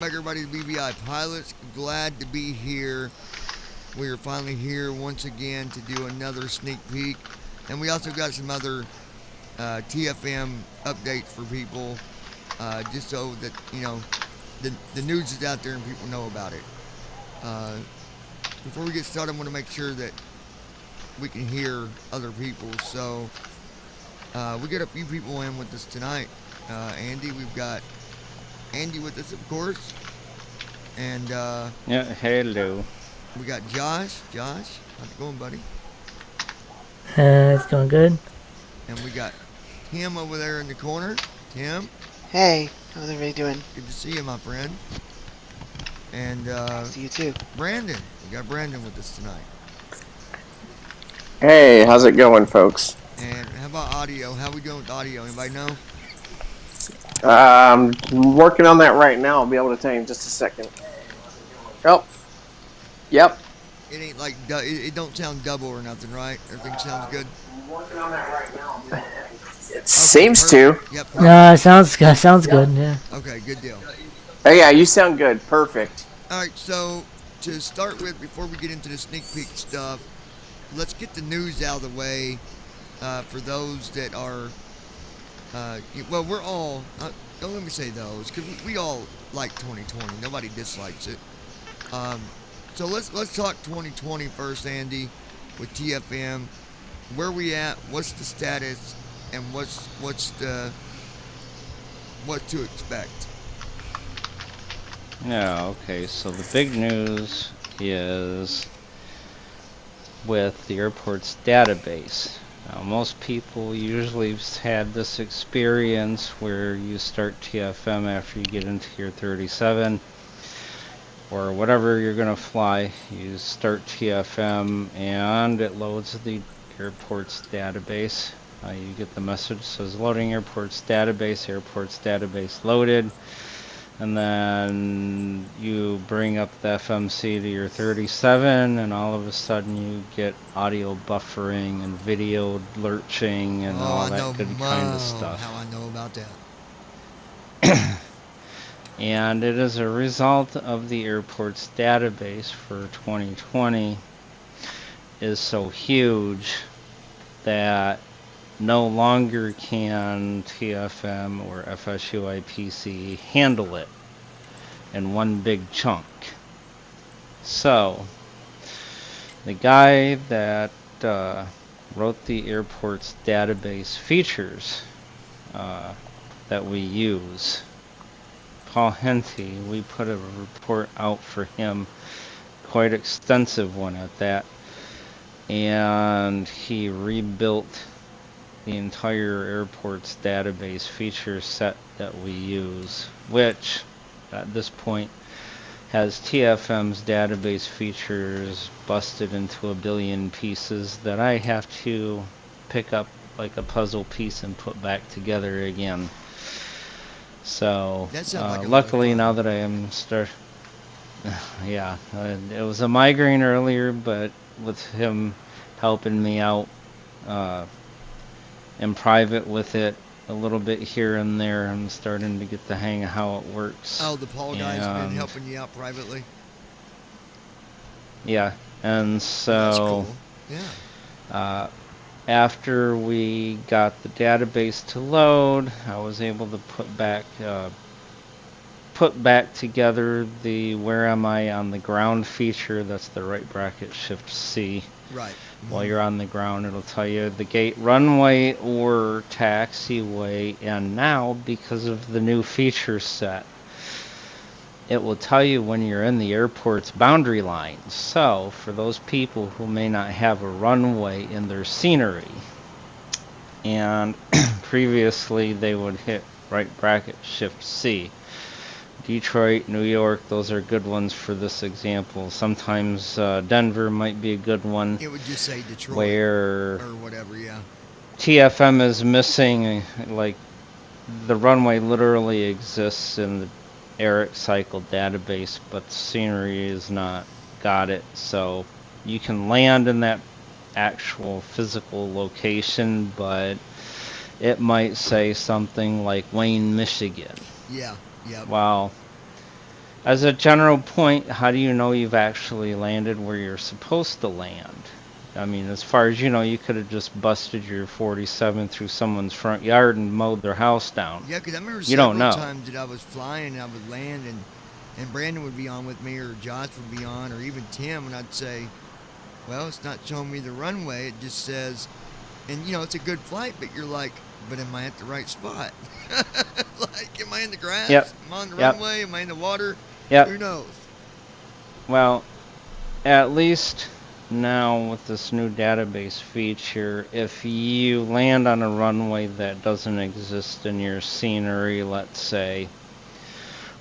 Everybody, the BVI pilots, glad to be here. We are finally here once again to do another sneak peek, and we also got some other TFM updates for people, just so that the news is out there and people know about it. Uh, Before we get started, I want to make sure that we can hear other people. So we got a few people in with us tonight. Andy, we've got Andy with us, of course, and Yeah, hello. we got Josh. Josh, how's it going, buddy? It's going good. And we got Tim over there in the corner. Tim, Hey, how's everybody doing? good to see you, my friend. And See you too. Brandon, we got Brandon with us tonight. Hey, how's it going, folks? And how about audio? How we doing with audio? Anybody know? I'm working on that right now. I'll be able to tell you in just a second. Oh, yep. It ain't like it don't sound double or nothing, right? Everything sounds good. I'm working on that right now. It Okay, seems perfect. to. Yep. Sounds good. Yeah. Okay, good deal. Oh yeah, you sound good. Perfect. All right, so to start with, before we get into the sneak peek stuff, let's get the news out of the way for those that are. Well, we're all. Don't let me say those, because we all like 2020. Nobody dislikes it. So let's talk 2020 first, Andy, with TFM. Where we at? What's the status? And what to expect? Yeah, okay, so the big news is with the airport's database. Now, most people usually have had this experience where you start TFM after you get into your 37 or whatever you're going to fly. You start TFM and it loads the airport's database. You get the message that says loading airport's database loaded, and then you bring up the FMC to your 37 and all of a sudden you get audio buffering and video lurching and all that good kind of stuff. How I know about that. And it is a result of the airport's database for 2020 is so huge that no longer can TFM or FSUIPC handle it in one big chunk. So, the guy that wrote the airport's database features that we use, Paul Henty, we put a report out for him, quite extensive one at that, and he rebuilt the entire airport's database feature set that we use, which at this point has TFM's database features busted into a billion pieces that I have to pick up like a puzzle piece and put back together again. So luckily now that I am yeah, it was a migraine earlier, but with him helping me out in private with it a little bit here and there, I'm starting to get the hang of how it works. Oh, the Paul guy's been helping you out privately? Yeah, and so that's cool. Yeah. After we got the database to load, I was able to put back together the where am I on the ground feature. That's the right bracket shift C. Right. While you're on the ground, it'll tell you the gate runway or taxiway, and now because of the new feature set, it will tell you when you're in the airport's boundary lines. So for those people who may not have a runway in their scenery, and previously they would hit right bracket shift C. Detroit, New York, those are good ones for this example. Sometimes Denver might be a good one. It would just say Detroit where or whatever, yeah. TFM is missing, like the runway literally exists in the Eric cycle database, but the scenery is not got it. So you can land in that actual physical location, but it might say something like Wayne, Michigan. Yeah. Yep. Well, As a general point, how do you know you've actually landed where you're supposed to land? I mean, as far as you know, you could have just busted your 47 through someone's front yard and mowed their house down. Yeah, because I remember You don't several know. times that I was flying and I would land and Brandon would be on with me or Josh would be on or even Tim, and I'd say, well, it's not showing me the runway. It just says, and you know, it's a good flight, but you're like, but am I at the right spot? Like, am I in the grass? Yep. Am I on the Yep. runway? Am I in the water? Yep. Who knows? Well, at least now with this new database feature, if you land on a runway that doesn't exist in your scenery, let's say,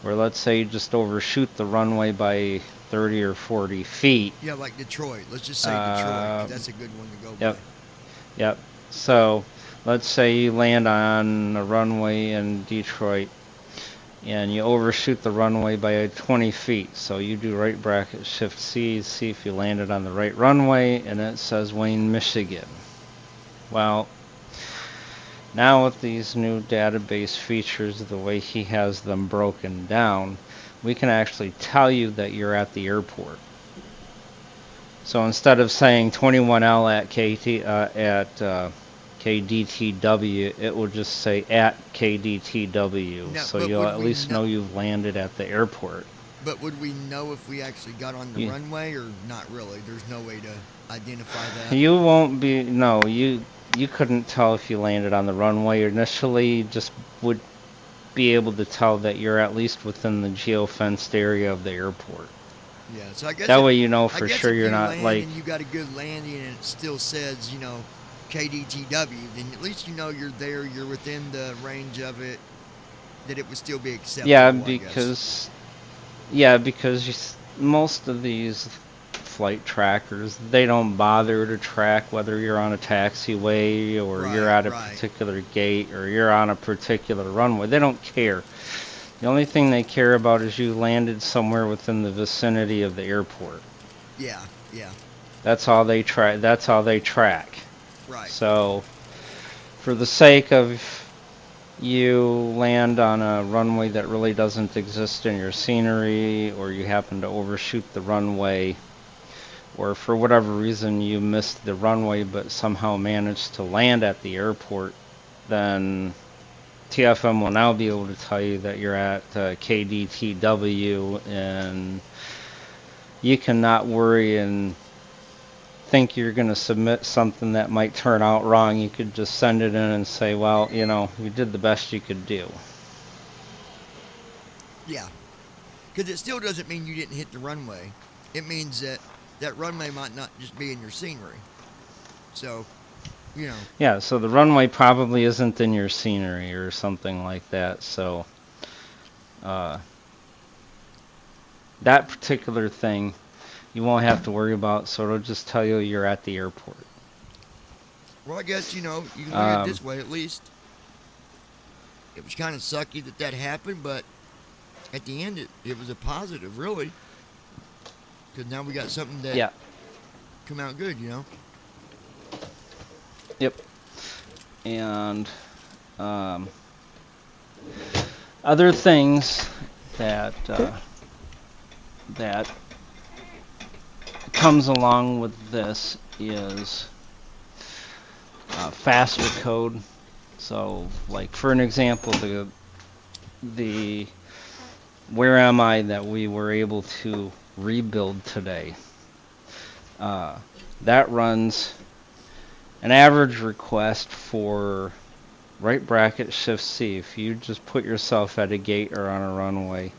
or let's say you just overshoot the runway by 30 or 40 feet. Yeah, like Detroit. Let's just say Detroit, 'cause that's a good one to go Yep. by. Yep. So let's say you land on a runway in Detroit and you overshoot the runway by 20 feet. So you do right bracket shift C, see if you landed on the right runway, and it says Wayne, Michigan. Well, now with these new database features, the way he has them broken down, we can actually tell you that you're at the airport. So instead of saying 21L at KDTW, it will just say at KDTW. Now, So but you'll would at we least know- know you've landed at the airport. But would we know if we actually got on the Yeah. runway or not really? There's no way to identify that. You won't be, no, you couldn't tell if you landed on the runway. Initially, you just would be able to tell that you're at least within the geo-fenced area of the airport. Yeah, so I guess That if- way you know I for guess sure if you're you not land like, and you got a good landing and it still says, you know, KDTW, then at least you know you're there, you're within the range of it, that it would still be acceptable. yeah, I guess. because most of these flight trackers, they don't bother to track whether you're on a taxiway or you're Right, at a right. particular gate or you're on a particular runway. They don't care. The only thing they care about is you landed somewhere within the vicinity of the airport. Yeah, yeah, That's all they try. That's all they track. right. So, for the sake of you land on a runway that really doesn't exist in your scenery, or you happen to overshoot the runway, or for whatever reason you missed the runway but somehow managed to land at the airport, then TFM will now be able to tell you that you're at KDTW, and you cannot worry and think you're going to submit something that might turn out wrong. You could just send it in and say, well, you know, you did the best you could do. Yeah, because it still doesn't mean you didn't hit the runway. It means that that runway might not just be in your scenery. So, you know. Yeah, so the runway probably isn't in your scenery or something like that. So that particular thing you won't have to worry about, so it'll just tell you you're at the airport. Well, I guess, you know, you can look at it this way at least. It was kind of sucky that happened, but at the end it was a positive, really. Because now we got something that Yeah. come out good, you know? Yep. And other things that that comes along with this is faster code. So, like for an example, the Where Am I that we were able to rebuild today, that runs an average request for right bracket shift C. If you just put yourself at a gate or on a runway,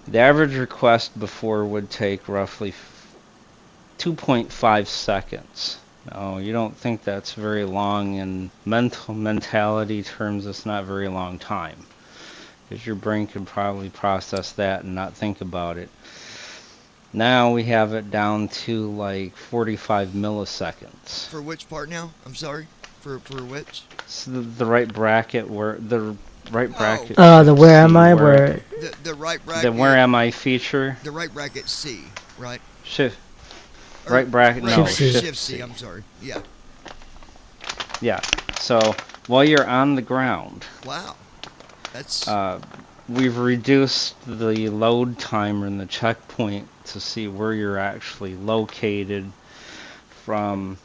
the average request before would take roughly 2.5 seconds. Now, you don't think that's very long in mentality terms. It's not very long time, because your brain could probably process that and not think about it. Now we have it down to like 45 milliseconds. For which part now? I'm sorry? For which? So the right bracket where the right bracket. The Where Am C, I? Where The right bracket. the Where Am I feature. The right bracket C, right? Shift. Or- Right bracket. No. Shift C. Shift C, I'm sorry. Yeah. Yeah. So while you're on the ground, Wow. That's we've reduced the load timer in the checkpoint to see where you're actually located from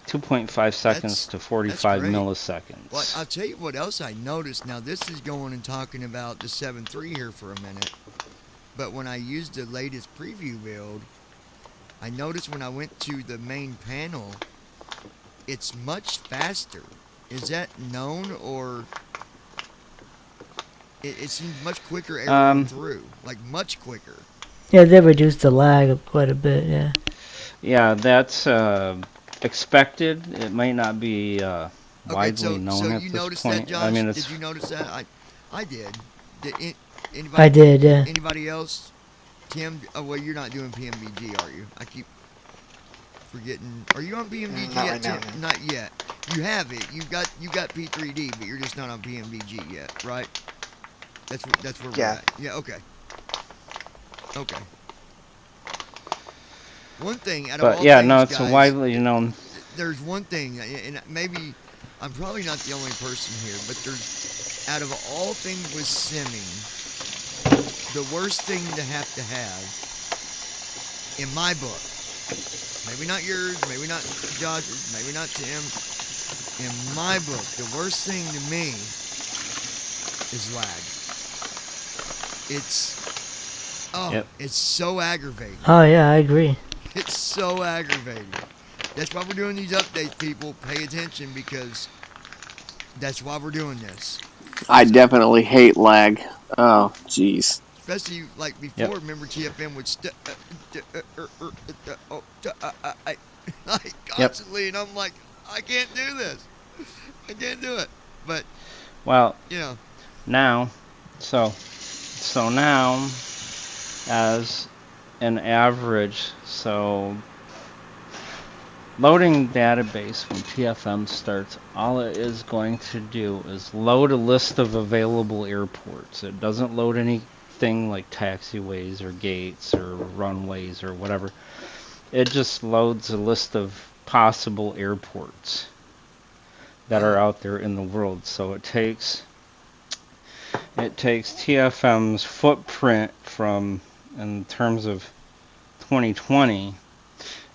2.5 seconds to 45 great. milliseconds. Well, I'll tell you what else I noticed. Now, this is going and talking about the 7.3 here for a minute. But when I used the latest preview build, I noticed when I went to the main panel, it's much faster. Is that known, or it seems much quicker arrowing through? Like, much quicker. Yeah, they reduced the lag quite a bit, yeah. Yeah, that's expected. It might not be widely known at you this noticed point. that, Josh? I mean, it's Did you notice that? I did. Did anybody? I did, yeah. Anybody else? Tim? Oh, well, you're not doing PMDG, are you? I keep forgetting. Are you on PMDG Not yet, right now, Tim? no. Not yet. You have it. You got P3D, but you're just not on PMDG yet, right? That's where we're Yeah. at. Yeah. Okay. Okay. One thing out of all but yeah, things, no, it's guys, widely known. there's one thing, and maybe I'm probably not the only person here, but there's, out of all things with simming, the worst thing to have, in my book, maybe not yours, maybe not Josh's, maybe not Tim, in my book, the worst thing to me is lag. It's so aggravating. Oh, yeah, I agree. It's so aggravating. That's why we're doing these updates, people. Pay attention, because that's why we're doing this. I definitely hate lag. Oh, jeez. Especially like before, remember TFM would like constantly, and I'm like, I can't do this. I can't do it. But Well, you know, now, so now, as an average, so loading database when TFM starts, all it is going to do is load a list of available airports. It doesn't load anything like taxiways or gates or runways or whatever. It just loads a list of possible airports that are out there in the world. So it takes TFM's footprint from, in terms of 2020,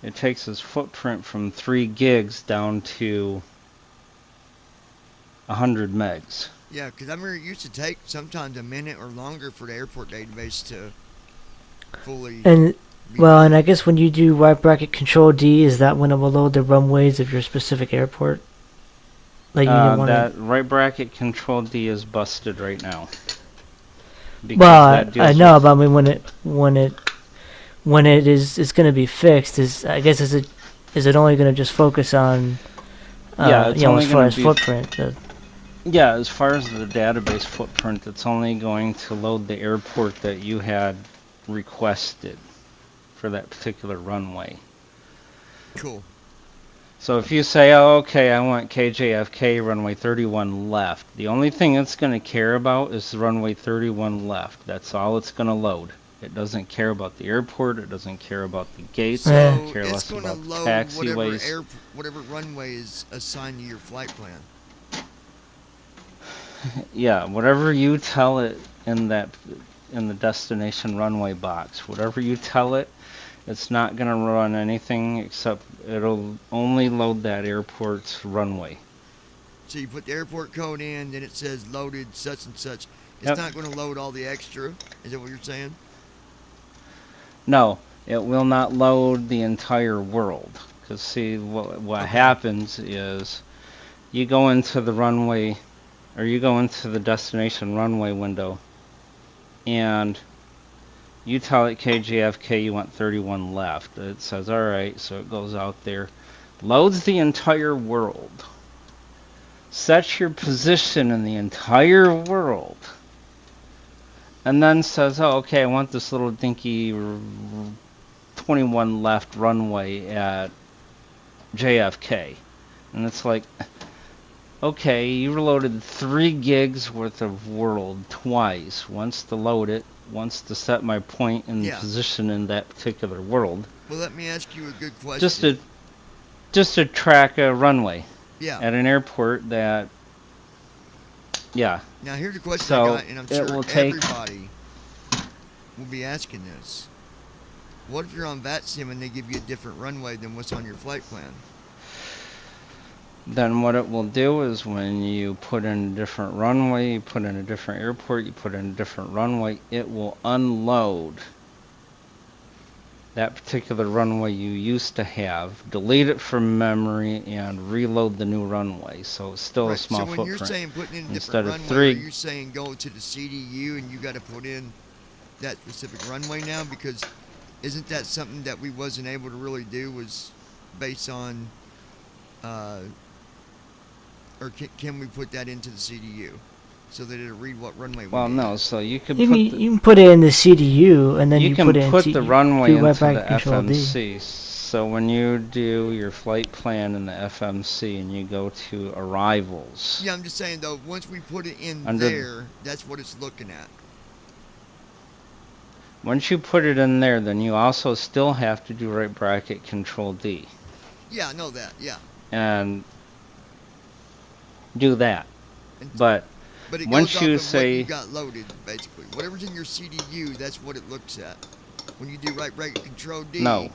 it takes its footprint from 3 gigs down to 100 megs. yeah, because I remember it used to take sometimes a minute or longer for the airport database to fully. And be well, done. and I guess when you do right bracket control D, is that when it will load the runways of your specific airport? Like you didn't want That to. right bracket control D is busted right now. Because Well, that deals I know, with- but I mean when it is going to be fixed, is it only going to just focus on Yeah, it's only as far gonna as be- footprint? Yeah, as far as the database footprint, it's only going to load the airport that you had requested for that particular runway. Cool. So if you say, oh, okay, I want KJFK runway 31 left, the only thing it's going to care about is the runway 31 left. That's all it's going to load. It doesn't care about the airport. It doesn't care about the gates. So It doesn't care it's less going to about the load taxiways. whatever runway is assigned to your flight plan. Yeah, whatever you tell it in the destination runway box, whatever you tell it, it's not going to run anything except it'll only load that airport's runway. So you put the airport code in, then it says loaded such and such. It's Yep. not going to load all the extra. Is that what you're saying? No, it will not load the entire world. Because see, what happens is you go into the runway, or you go into the destination runway window, and you tell it KJFK you want 31 left. It says, alright, so it goes out there, loads the entire world, sets your position in the entire world, and then says, oh, okay, I want this little dinky 21 left runway at JFK. And it's like, okay, you loaded 3 gigs worth of world twice. Once to load it, once to set my point in Yeah. position in that particular world. Well, let me ask you a good question. Just to track a runway yeah. at an airport that Yeah. Now here's a question So, I got, and I'm it sure will take- everybody will be asking this. What if you're on VATSIM and they give you a different runway than what's on your flight plan? Then what it will do is when you put in a different runway, you put in a different airport, you put in a different runway, it will unload that particular runway you used to have, delete it from memory, and reload the new runway. So it's still a small So when footprint. you're saying putting in a Instead different of runway, three- are you saying go to the CDU and you got to put in that specific runway now? Because isn't that something that we wasn't able to really do, was based on, or can we put that into the CDU so that it'll read what runway we Well, need? no, so you could You put can, the, you can put it in the CDU, and then you, can put it put into the runway do right into back the Control D. FMC. So when you do your flight plan in the FMC and you go to arrivals, Yeah, I'm just saying though, once we put it in Under- there, that's what it's looking at. once you put it in there, then you also still have to do right bracket Control D Yeah, I know that. Yeah, and do that. And- But but it Once goes you off of what say- you got loaded, basically. Whatever's in your CDU, that's what it looks at. When you do right bracket Control D. no,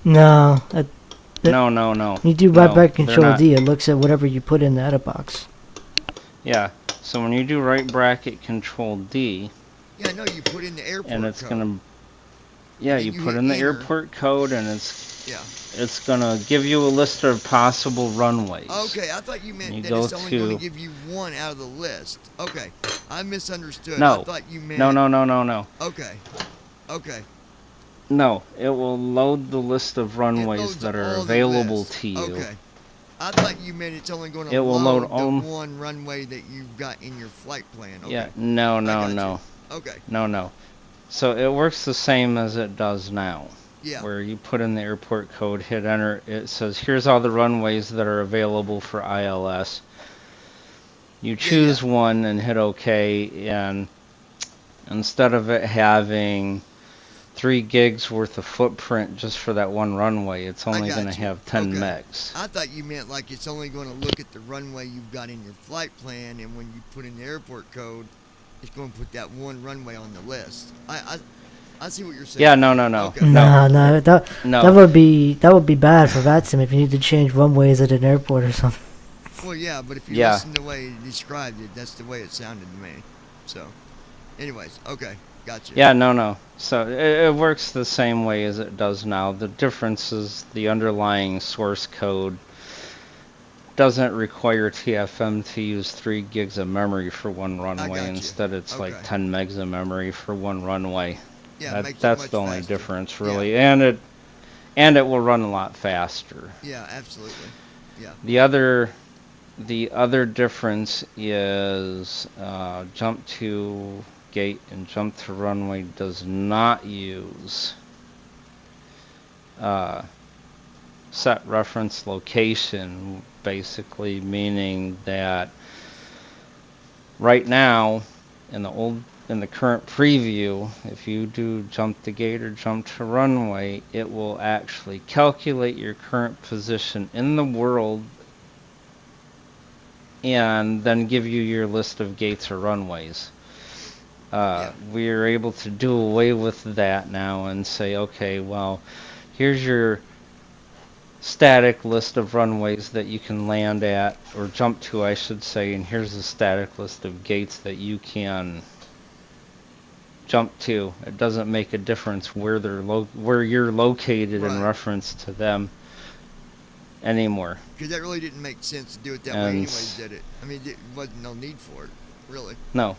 No, that, no, no, no. you do right No, back they're Control not. D. It looks at whatever you put in the edit box. Yeah. So when you do right bracket Control D, Yeah, I know you put in the airport and it's code. gonna, yeah, And you you put hit in the enter. airport code, and Yeah. it's gonna give you a list of possible runways. Okay, I thought you meant You that go it's only going to to- give you one out of the list. Okay, I misunderstood. No. I thought you meant. No, no, no, no, no. Okay, okay. No, it will load the list of It runways loads that are all the available lists. to you. Okay. I thought you meant it's only going to It will load load the all- one runway that you've got in your flight plan. Okay. Yeah, no, no, got you. no, Okay. no, no. So it works the same as it does now. Yeah. Where you put in the airport code, hit enter, it says here's all the runways that are available for ILS. You choose one and hit OK, and instead of it having 3 gigs worth of footprint just for that one runway, it's only got going to you. have 10 Okay. megs. I thought you meant like it's only going to look at the runway you've got in your flight plan, and when you put in the airport code, it's going to put that one runway on the list. I see what you're saying. Yeah, no, no, no. Okay. No, no, that No. would be bad for VATSIM if you need to change runways at an airport or something. Well, yeah, but if you Yeah. listen to the way you described it, that's the way it sounded to me. So, anyways, okay, gotcha. Yeah, no, no. So it works the same way as it does now. The difference is the underlying source code doesn't require TFM to use 3 gigs of memory for one runway. got you. Instead, it's like Okay. 10 megs of memory for one runway. Yeah, it makes it That's much the only faster. difference, really, and it will run a lot faster. Yeah, absolutely. Yeah. The other difference is jump to gate and jump to runway does not use set reference location, basically meaning that right now in the current preview, if you do jump to gate or jump to runway, it will actually calculate your current position in the world and then give you your list of gates or runways. We are able to do away with that now and say, okay, well, here's your static list of runways that you can land at, or jump to, I should say, and here's the static list of gates that you can jump to. It doesn't make a difference where where you're located in Right. reference to them anymore. Because that really didn't make sense to do it that way And anyways, did it? I mean, there wasn't no need for it, really. No.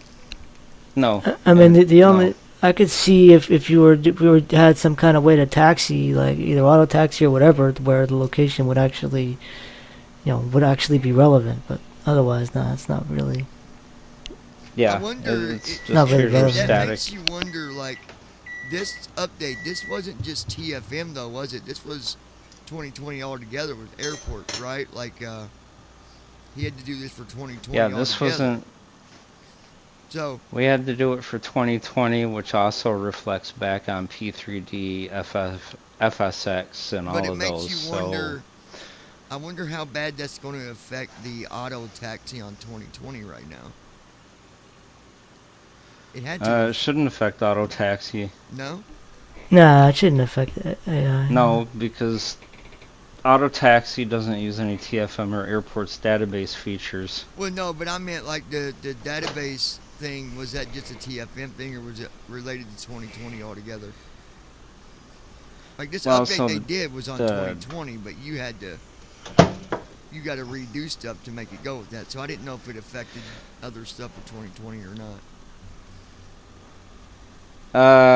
I mean, the no. only I could see if we had some kind of way to taxi, like either auto taxi or whatever, where the location would actually, would actually be relevant. But otherwise, no, it's not really. Yeah, I wonder, it's just not very here's your relevant. that static. makes you wonder, like, this update, this wasn't just TFM though, was it? This was 2020 altogether with airports, right? Like, he had to do this for 2020 Yeah, this altogether. wasn't. So, We had to do it for 2020, which also reflects back on P3D, FSX, and but all it of makes those. you So wonder, I wonder how bad that's going to affect the auto taxi on 2020 right now. It had to. It shouldn't affect auto taxi. No? Nah, it shouldn't affect AI. No, because auto taxi doesn't use any TFM or airports database features. Well, no, but I meant like the database thing. Was that just a TFM thing, or was it related to 2020 altogether? Like this Well, update so they did was on the- 2020, but you got to redo stuff to make it go with that. So I didn't know if it affected other stuff in 2020 or not.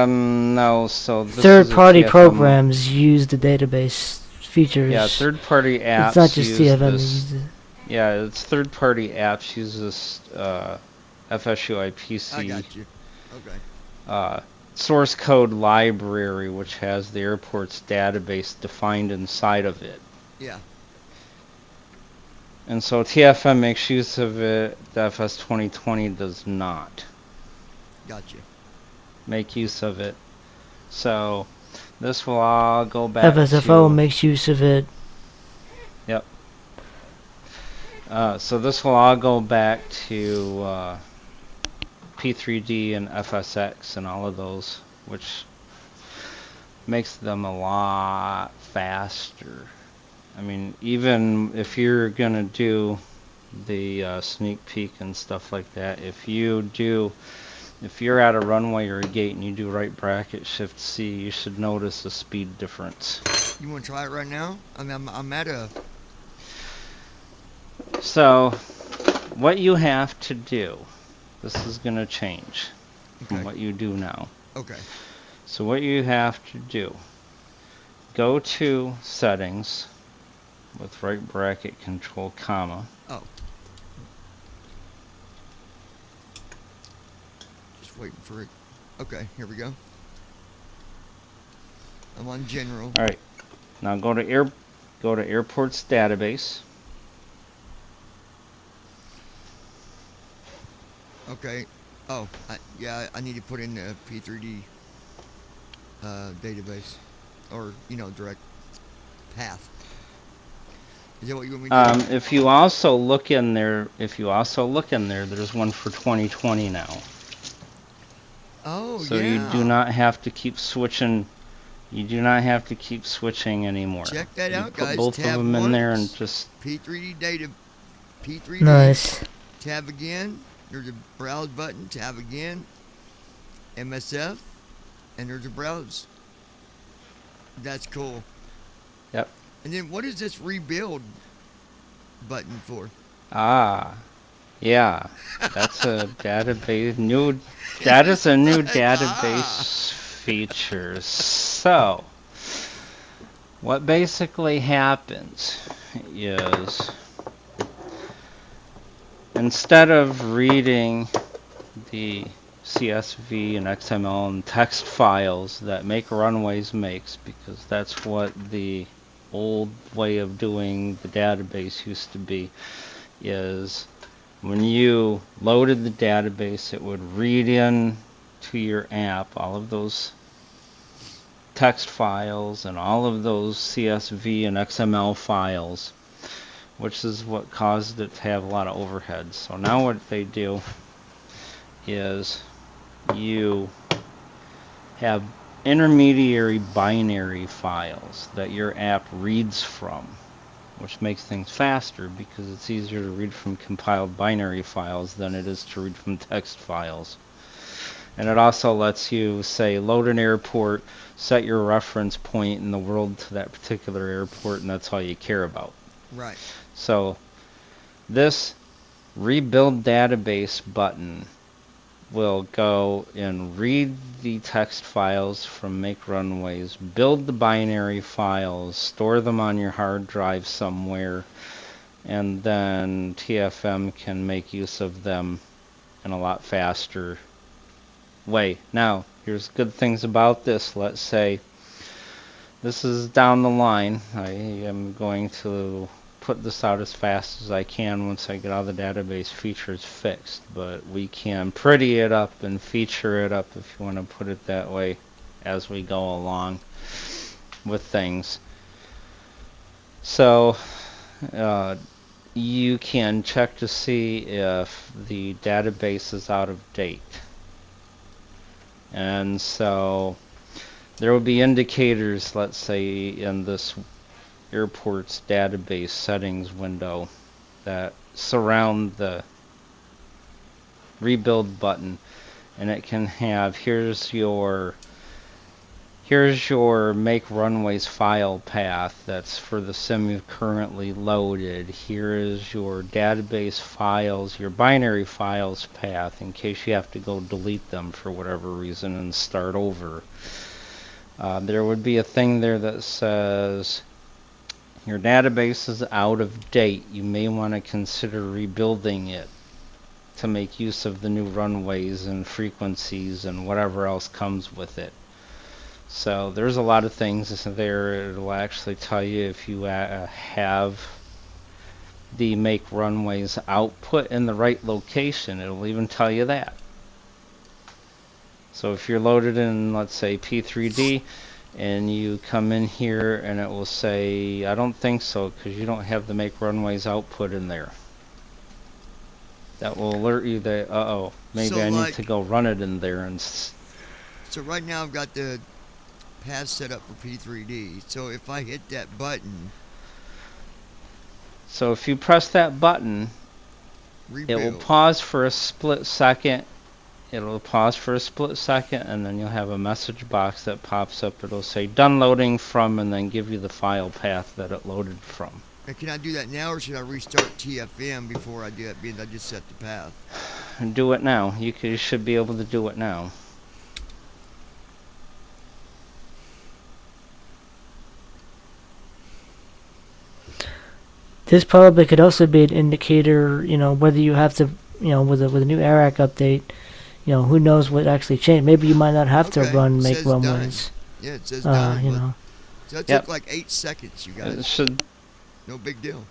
No, so this is a Third-party TFM. programs use the database features. Yeah, third-party apps It's not just use TFM. this. Uses it. Yeah, it's third-party apps use this FSU I IPC got you. Okay. source code library, which has the airport's database defined inside of it. Yeah. And so TFM makes use of it, the FS 2020 does not Gotcha. make use of it. So this will all go back FSFO to... makes use of it. Yep. So this will all go back to P3D and FSX and all of those, which makes them a lot faster. I mean, even if you're gonna do the sneak peek and stuff like that, if you're at a runway or a gate and you do right bracket shift C, you should notice a speed difference. You want to try it right now? I mean, I'm at a. So what you have to do, this is gonna change from Okay. what you do now. Okay. So what you have to do, go to settings with right bracket control comma. Oh. Just waiting for it. Okay, here we go. I'm on general. All right. Now go to airports database. Okay. Oh, I need to put in the P3D database, or direct path. Is that what you want me to do? If you also look in there, there's one for 2020 now. Oh, So yeah. you do not have to keep switching. You do not have to keep switching anymore. Check that You out, put guys. both of Tab them in there and once. just P3D data. P3D. Nice. Tab again. There's a browse button. Tab again. MSF. And there's a browse. That's cool. Yep. And then what is this rebuild button for? Yeah, that's a database that is a new database feature. So what basically happens is, instead of reading the CSV and XML and text files that Make Runways makes, because that's what the old way of doing the database used to be, is when you loaded the database, it would read in to your app all of those text files and all of those CSV and XML files, which is what caused it to have a lot of overhead. So now what they do is you have intermediary binary files that your app reads from, which makes things faster because it's easier to read from compiled binary files than it is to read from text files. And it also lets you say load an airport, set your reference point in the world to that particular airport, and that's all you care about. Right. So this rebuild database button will go and read the text files from Make Runways, build the binary files, store them on your hard drive somewhere, and then TFM can make use of them in a lot faster way. Now, here's good things about this. Let's say this is down the line. I am going to put this out as fast as I can once I get all the database features fixed, but we can pretty it up and feature it up, if you want to put it that way, as we go along with things. So you can check to see if the database is out of date. And so there will be indicators, let's say, in this airport's database settings window that surround the rebuild button, and it can have here's your make runways file path that's for the sim you've currently loaded. Here is your database files, your binary files path in case you have to go delete them for whatever reason and start over. There would be a thing there that says your database is out of date. You may want to consider rebuilding it to make use of the new runways and frequencies and whatever else comes with it. So there's a lot of things there. It'll actually tell you if you have the make runways output in the right location. It'll even tell you that. So if you're loaded in, let's say, P3D, and you come in here and it will say, I don't think so, because you don't have the make runways output in there. That will alert you that, uh-oh, maybe So, I need like- to go run it in there. And So right now I've got the path set up for P3D. So if I hit that button, so if you press that button, rebuild. it will pause for a split second. It'll pause for a split second, and then you'll have a message box that pops up. It'll say done loading from, and then give you the file path that it loaded from. And can I do that now, or should I restart TFM before I do that, being I just set the path? And do it now. You should be able to do it now. This probably could also be an indicator, whether you have to, with a new ARAC update, who knows what actually changed. Maybe you might not have to Okay, run it make says runways. Yeah, it says done. You but- know. So it Yep. took like 8 seconds, you It guys. should. No big deal.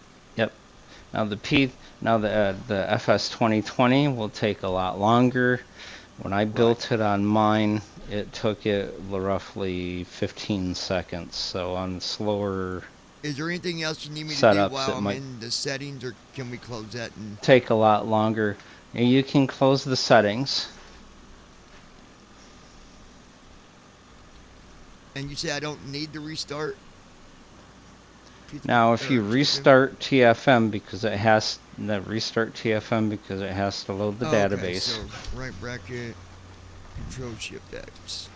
Now the FS 2020 will take a lot longer. When I built it on mine, it took it roughly 15 seconds. So on slower, Is there anything else you need me to Setups, do while it I'm might- in the settings, or can we close that? And take a lot longer. And you can close the settings. you say I don't need to restart? Now, if you TFM? restart TFM because it has to load the Oh, database. Okay, so right bracket, Control Shift X.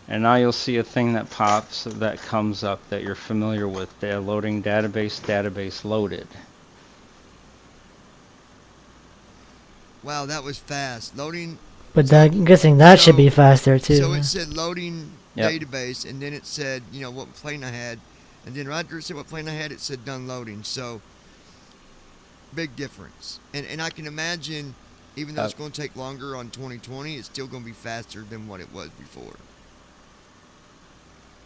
And now you'll see a thing that comes up that you're familiar with. They're loading database loaded. Wow, that was fast. Loading. But I'm guessing that should be So- faster too. So it said loading Yep. database, and then it said, what plane I had, and then right after it said what plane I had, it said done loading. So big difference. And I can imagine, even though it's going to take longer on 2020, it's still going to be faster than what it was before.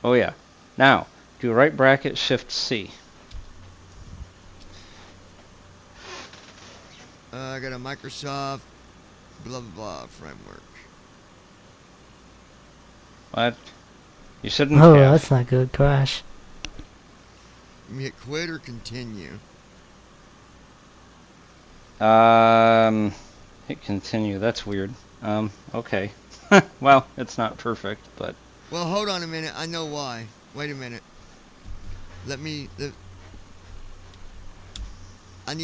Oh yeah. Now, do right bracket Shift C. I got a Microsoft blah blah blah framework. What? You shouldn't Oh, have. that's not good. Crash. Let me hit quit or continue. Hit continue. That's weird. Okay. Well, it's not perfect, but Well, hold on a minute. I know why. Wait a minute. I need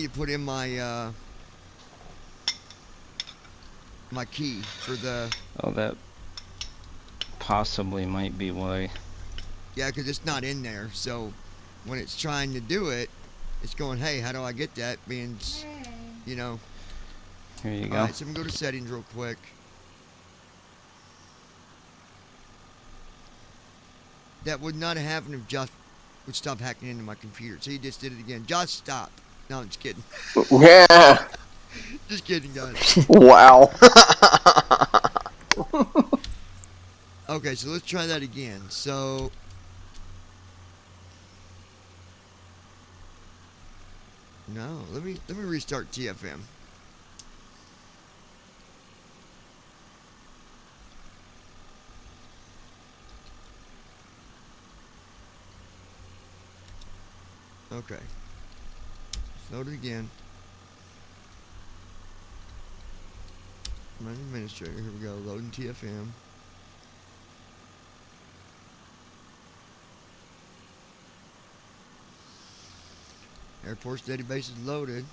to put in my my key for the. oh, that possibly might be why. Yeah, because it's not in there. So when it's trying to do it, it's going, hey, how do I get that? Being, Here you go. All right, so I'm going to go to settings real quick. That would not have happened if Josh would stop hacking into my computer. So he just did it again. Josh, stop. No, I'm just kidding. Yeah. Just kidding, guys. Wow. Okay, so let's try that again. So no, let me restart TFM. Okay. Load it again. Run administrator. Here we go. Loading TFM. Airports database is loaded.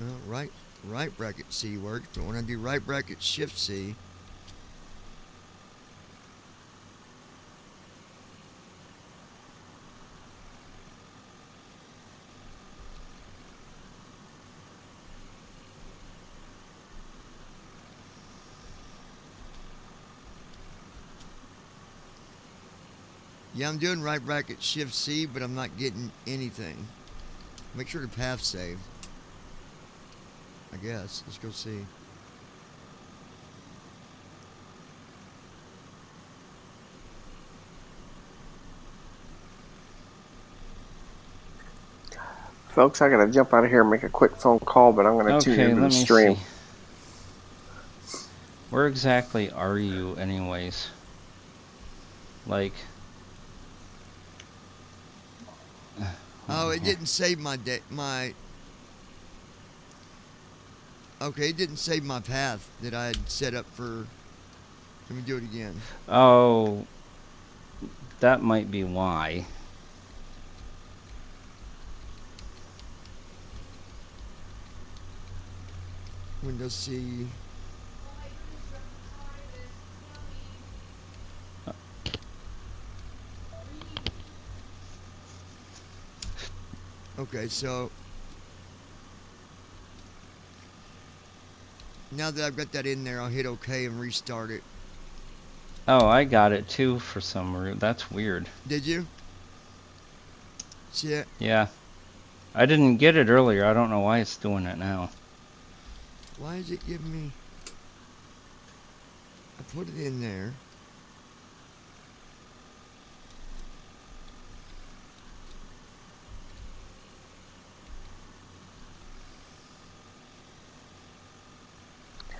Well, right bracket C works, but when I do right bracket shift C, yeah, I'm doing right bracket shift C, but I'm not getting anything. Make sure the path's saved. I guess. Let's go see. Folks, I gotta jump out of here and make a quick phone call, but I'm gonna tune Okay, into let the me stream. see. Where exactly are you, anyways? Like. Oh, it didn't save my Okay, it didn't save my path that I had set up for. Let me do it again. Oh, that might be why. Windows C. Okay, so now that I've got that in there, I'll hit OK and restart it. Oh, I got it too for some reason. That's weird. Did you? See it? Yeah. I didn't get it earlier. I don't know why it's doing it now. Why is it giving me? I put it in there.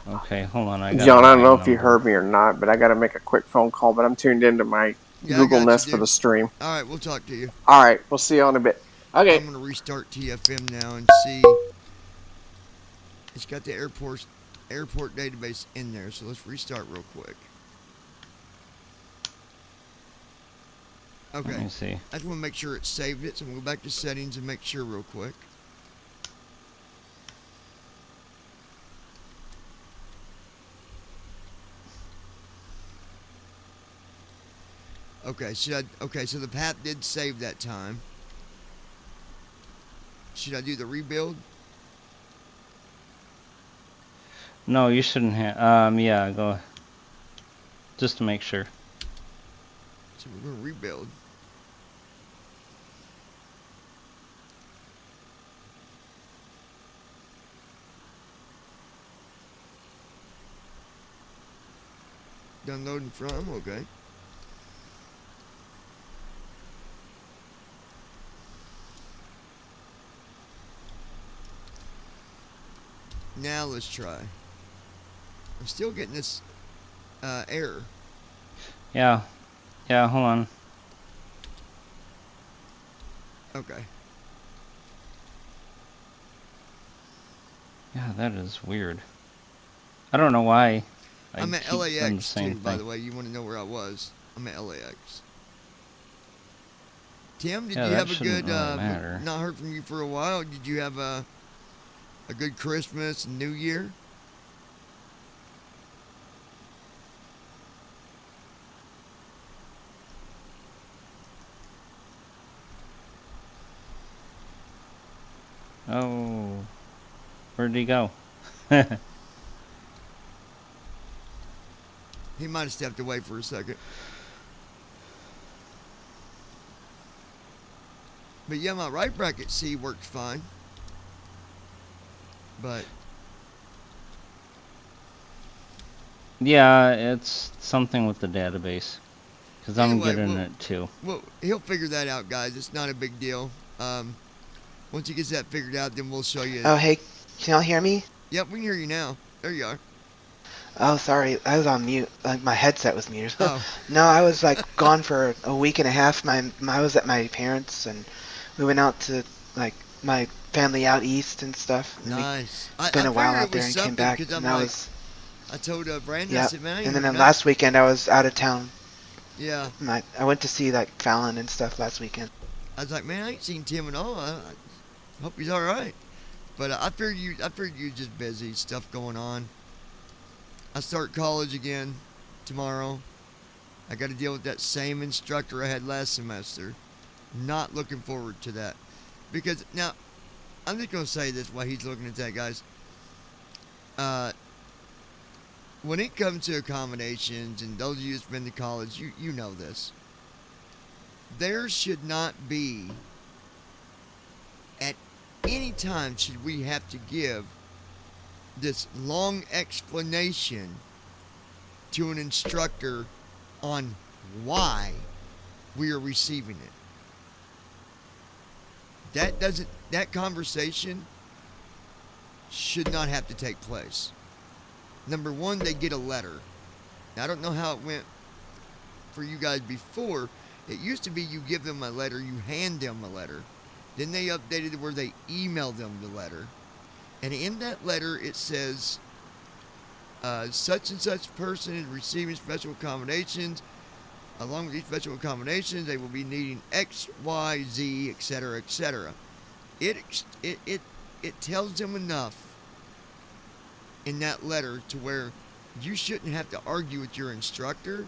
Okay, hold on. I got John, the I don't know right if you number. heard me or not, but I gotta make a quick phone call, but I'm tuned into my Yeah, Google I got Nest you, for the dude. stream. All right, we'll talk to you. All right, we'll see you in a bit. Okay. I'm gonna restart TFM now and see. It's got the airport database in there, so let's restart real quick. Let Okay, me see. I just want to make sure it saved it, so we'll go back to settings and make sure real quick. Okay, okay, so the path did save that time. Should I do the rebuild? No, you shouldn't have. Yeah, go. Just to make sure. So we're gonna rebuild. Downloading from, okay. Now let's try. I'm still getting this error. Yeah. Yeah, hold on. Okay. Yeah, that is weird. I don't know why. I'm at keep doing the LAX same too, by thing. the way. You want to know where I was? I'm at LAX. Tim, did Yeah, you that have a shouldn't good, really matter. not heard from you for a while. Did you have a good Christmas and New Year? Oh, where'd he go? He might have stepped away for a second. But yeah, my right bracket C works fine. But Yeah, it's something with the database. Because I'm Anyway, getting well- it too. well, he'll figure that out, guys. It's not a big deal. Once he gets that figured out, then we'll show you. Oh, hey, can y'all hear me? Yep, we can hear you now. There you are. Oh, sorry, I was on mute. Like my headset was muted. Oh, No, I was like gone for a week and a half. I was at my parents, and we went out to like my family out east and stuff. And we nice. spent I a while figured out it was there and came something back. because And I'm that like, was I told Brandon, I yeah. said, man, I ain't And then heard the nothing. last weekend I was out of town. Yeah. I went to see like Fallon and stuff last weekend. I was like, man, I ain't seen Tim at all. I hope he's all right. But I figured you just busy, stuff going on. I start college again tomorrow. I got to deal with that same instructor I had last semester. Not looking forward to that. Because now, I'm just going to say this while he's looking at that, guys. When it comes to accommodations, and those of you that's been to college, you know this. There should not be, at any time, should we have to give this long explanation to an instructor on why we are receiving it. That conversation should not have to take place. Number one, they get a letter. Now, I don't know how it went for you guys before. It used to be you give them a letter, you hand them a letter. Then they updated it where they email them the letter. And in that letter, it says, such and such person is receiving special accommodations. Along with these special accommodations, they will be needing X, Y, Z, etc., etc. It tells them enough in that letter to where you shouldn't have to argue with your instructor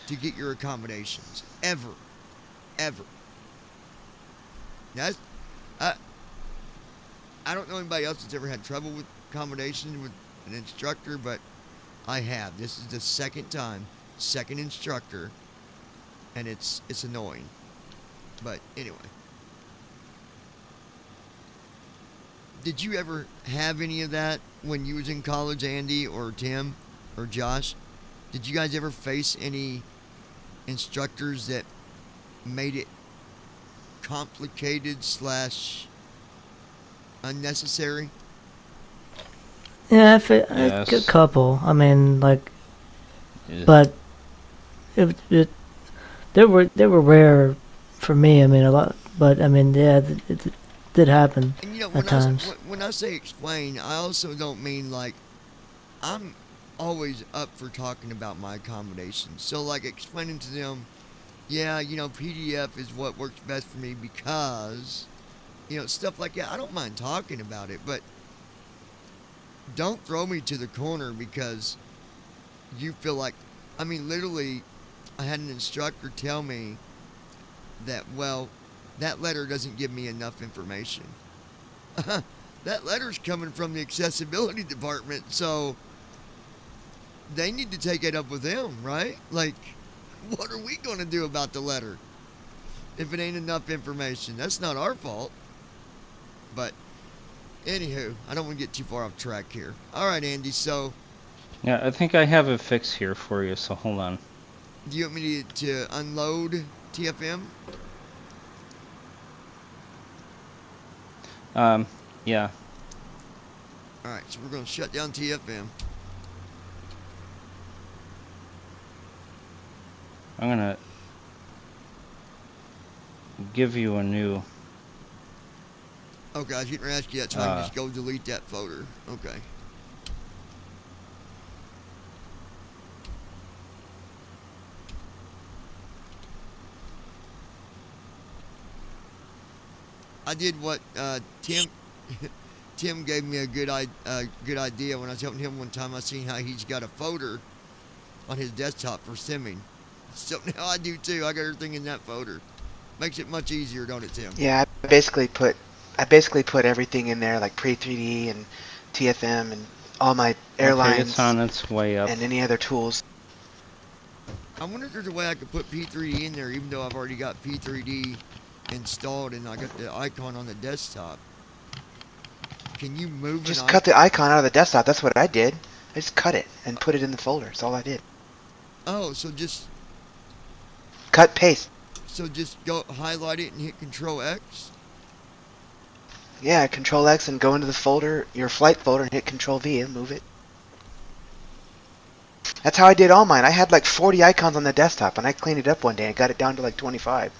to get your accommodations. Ever. Ever. Now, I don't know anybody else that's ever had trouble with accommodations with an instructor, but I have. This is the second time, second instructor, and it's annoying. But anyway. Did you ever have any of that when you was in college, Andy or Tim or Josh? Did you guys ever face any instructors that made it complicated / unnecessary? Yeah, Yes. a couple. I mean, like, Yeah. but they were rare for me. I mean, a lot, but I mean, yeah, it did happen And you know, at times. when I say explain, I also don't mean like I'm always up for talking about my accommodations. So like explaining to them, yeah, PDF is what works best for me because, stuff like that. I don't mind talking about it, but don't throw me to the corner because you feel like, I mean, literally, I had an instructor tell me that, well, that letter doesn't give me enough information. That letter's coming from the accessibility department, so they need to take it up with them, right? Like, what are we going to do about the letter if it ain't enough information? That's not our fault. But, anywho, I don't want to get too far off track here. All right, Andy, so Yeah, I think I have a fix here for you, so hold on. do you want me to unload TFM? Yeah. All right, so we're going to shut down TFM. I'm gonna give you a new. Oh, guys, I didn't ask you that, so I can just go delete that folder. Okay. I did what Tim Tim gave me a good idea when I was helping him one time. I seen how he's got a folder on his desktop for simming. So now I do too. I got everything in that folder. Makes it much easier, don't it, Tim? Yeah, I basically put everything in there, like pre-3D and TFM and all my Okay, airlines it's on its way up. and any other tools. I wonder if there's a way I could put P3D in there, even though I've already got P3D installed and I got the icon on the desktop. Can you move Just cut the icon out of the desktop. That's what I did. I just cut it and put it in the folder. That's all I did. Oh, so just Paste. go highlight it and hit Control X. Yeah, Control X and go into the folder, your flight folder, and hit Control V and move it. That's how I did all mine. I had like 40 icons on the desktop, and I cleaned it up one day and got it down to like 25.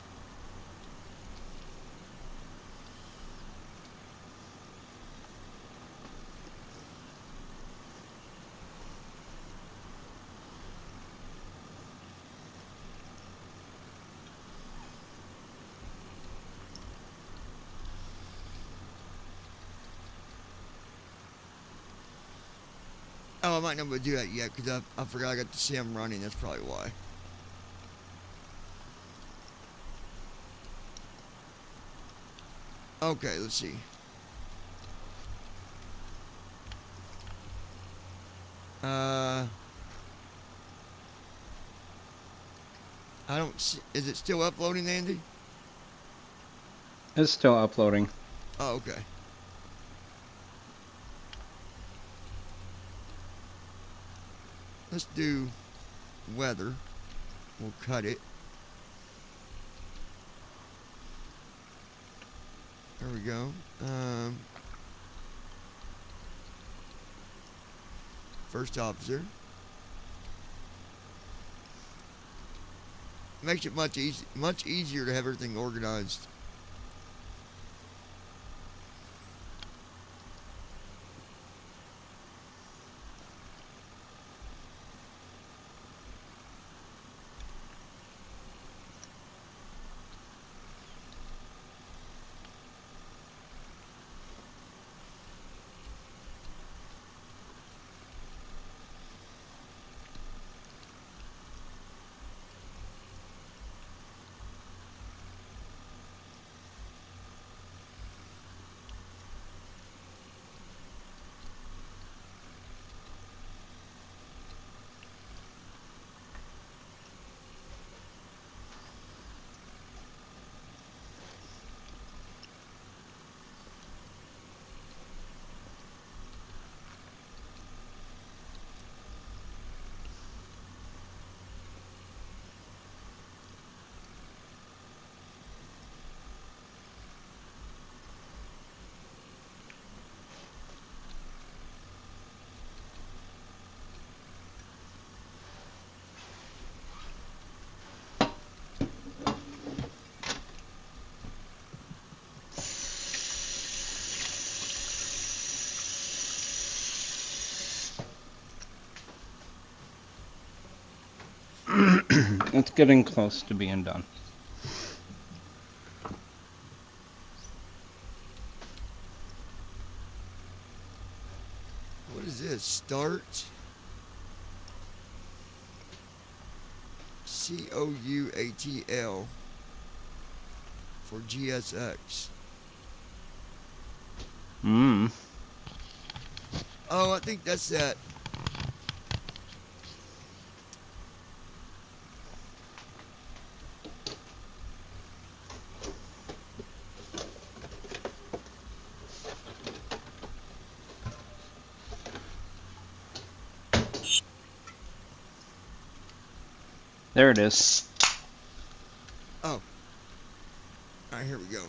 Oh, I might not be able to do that yet because I forgot I got the sim running. That's probably why. Okay, let's see. I don't see. Is it still uploading, Andy? It's still uploading. Oh, okay. Let's do weather. We'll cut it. There we go. First officer. Makes it much easier to have everything organized. It's getting close to being done. What is this? Start. COUATL for GSX. Oh, I think that's that. There it is. Oh. All right, here we go.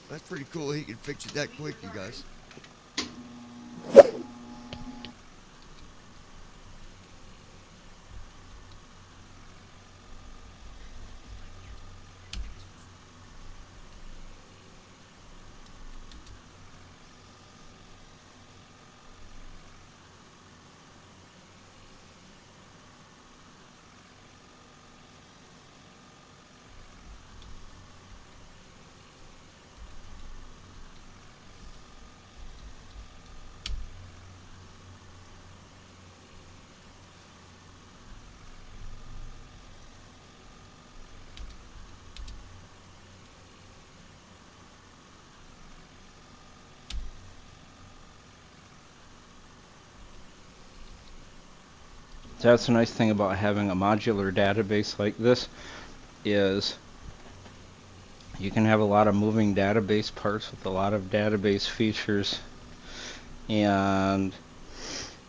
That's pretty cool. He can fix it that quick, you guys. That's a nice thing about having a modular database like this is You can have a lot of moving database parts with a lot of database features. And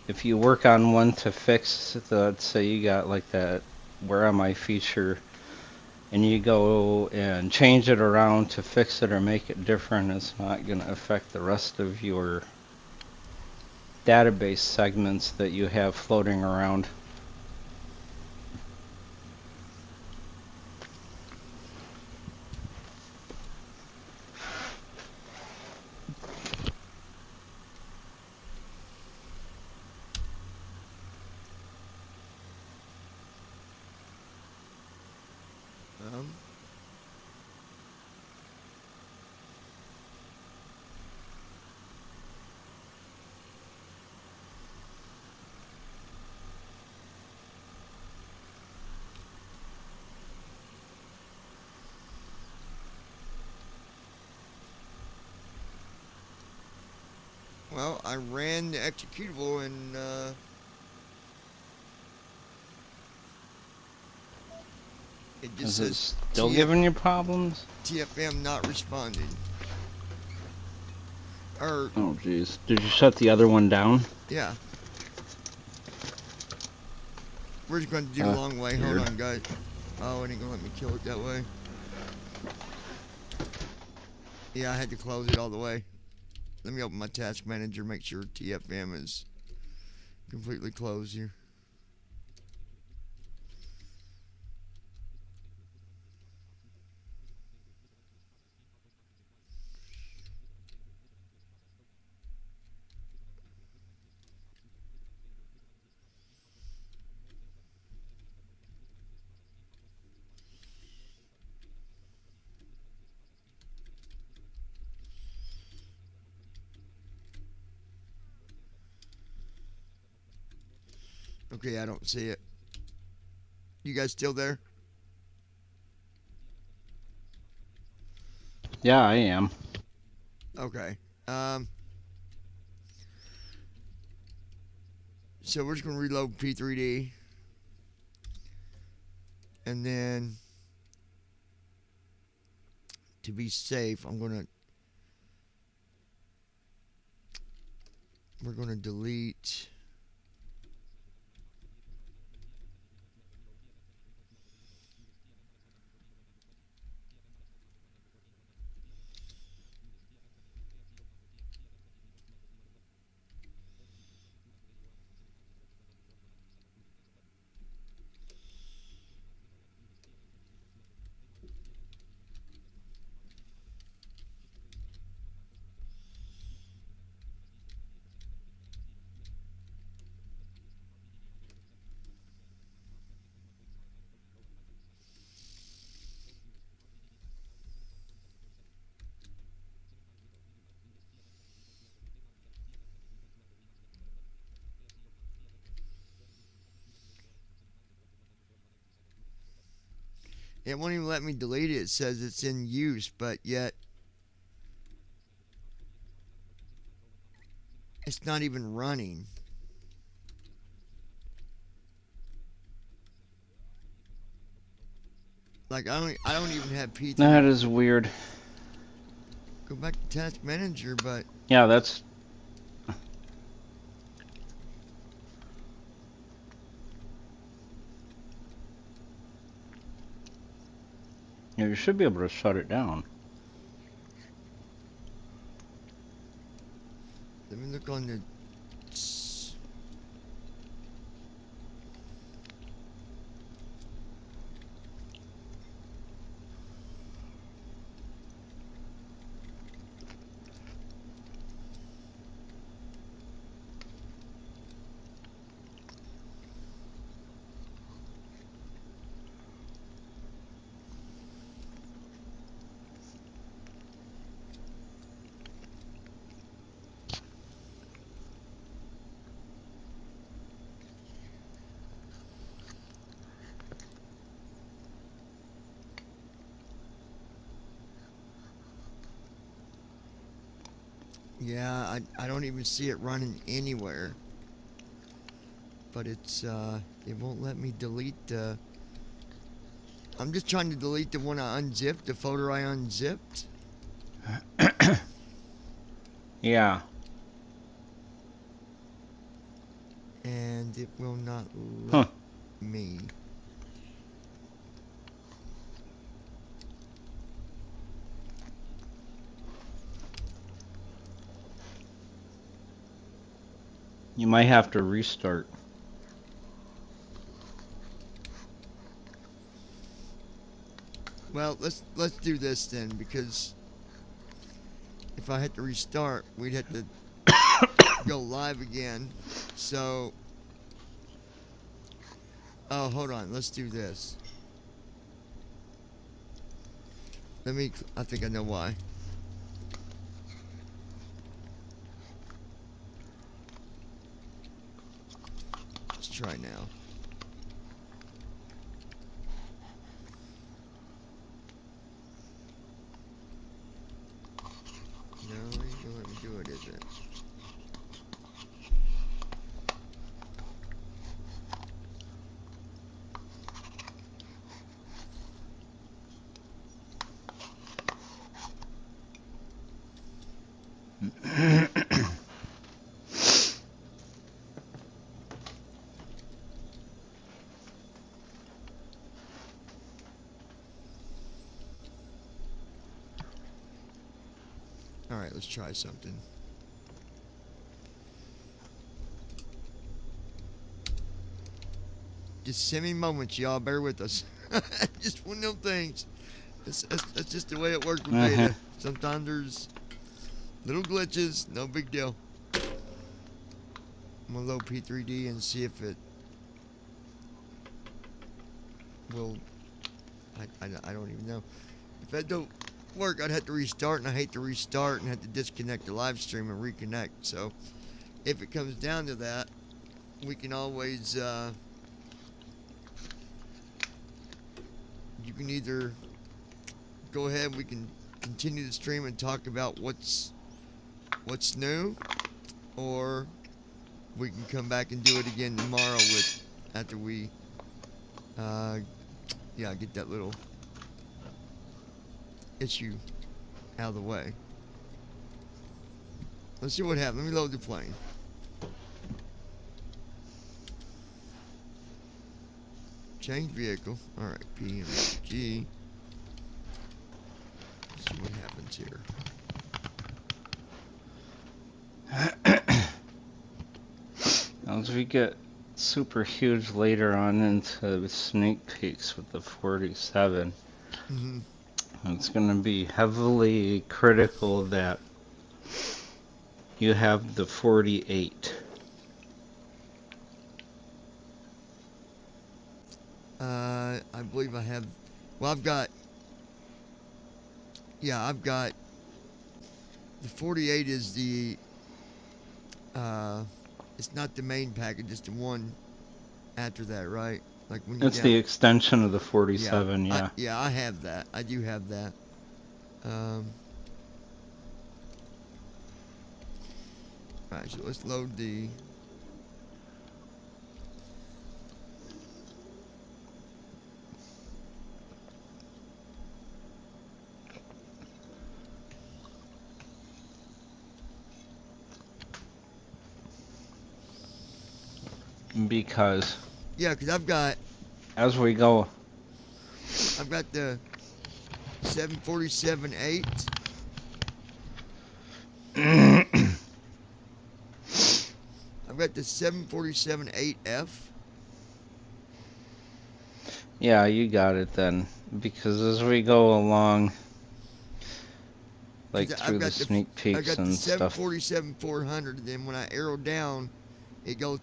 if you work on one to fix, let's say you got like that where am I feature, and you go and change it around to fix it or make it different, it's not going to affect the rest of your database segments that you have floating around. Um, well, I ran the executable and it just Is it says still giving you problems? TFM not responding. Or, Oh geez. Did you shut the other one down? yeah. We're just going to do the long way. Hold Weird. on, guys. Oh, it ain't going to let me kill it that way. Yeah, I had to close it all the way. Let me open my task manager, make sure TFM is completely closed here. Okay, I don't see it. You guys still there? Yeah, I am. Okay. So we're just going to reload P3D. And then, to be safe, we're going to delete. It won't even let me delete it. It says it's in use, but yet it's not even running. Like I don't even have P3. That is weird. Go back to task manager, but Yeah, that's... Yeah, you should be able to shut it down. let me look on the. Yeah, I don't even see it running anywhere. But it's it won't let me delete the I'm just trying to delete the one I unzipped, the folder I unzipped. Yeah. And it will not Huh. let me. You might have to restart. Well, let's do this then, because if I had to restart, we'd have to go live again. So, oh, hold on. Let's do this. I think I know why. Let's try now. No, you don't let me do it, is it? Alright, let's try something. Just send me moments, y'all. Bear with us. Just one of them things. That's just the way it works with beta. Sometimes there's little glitches. No big deal. I'm gonna load P3D and see if it will. I don't even know. If that don't work, I'd have to restart, and I hate to restart and have to disconnect the live stream and reconnect. So if it comes down to that, we can always you can either go ahead, we can continue the stream and talk about what's new, or we can come back and do it again tomorrow after we get that little issue out of the way. Let's see what happens. Let me load the plane. Change vehicle. Alright, pmdg. Let's see what happens here. As we get super huge later on into sneak peeks with the 47, it's going to be heavily critical that you have the 48. I believe I have. Well, I've got the 48 is the it's not the main package, it's the one after that, right? Like when you It's the extension of the 47, yeah. I have that. I do have that. Alright, so let's load the because I've got as we go, I've got the 747-8. I've got the 747-8F. yeah, you got it then. Because as we go along, like through the sneak peeks and stuff. I got the 747-400, and then when I arrow down, it goes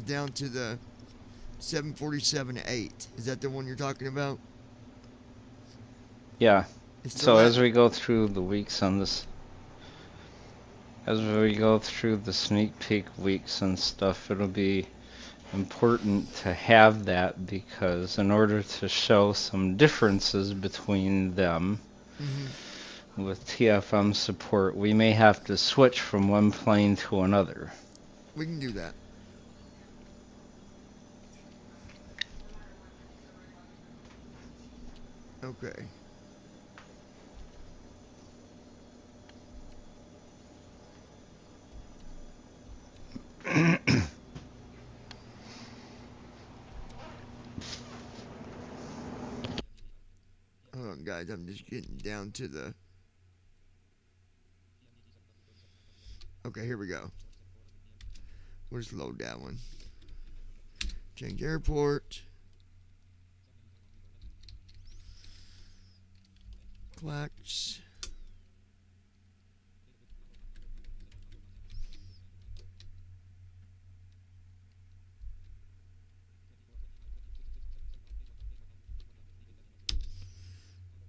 down to the 747-8. Is that the one you're talking about? Yeah. So as we go through the weeks on this, as we go through the sneak peek weeks and stuff, it'll be important to have that, because in order to show some differences between them with TFM support, we may have to switch from one plane to another. We can do that. Okay. Hold on, guys. I'm just getting down to the. Okay, here we go. We'll just load that one. Change airport. Clacks.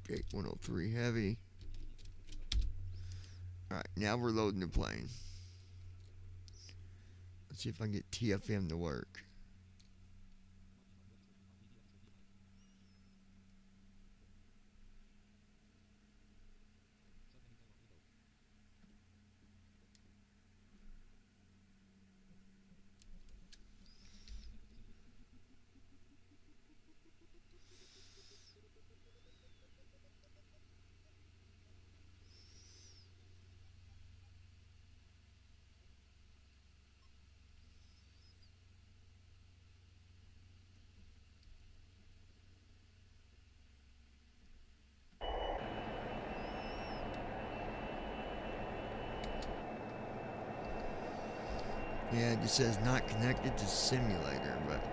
Gate 103 heavy. Alright, now we're loading the plane. Let's see if I can get TFM to work. Yeah, it just says not connected to simulator, but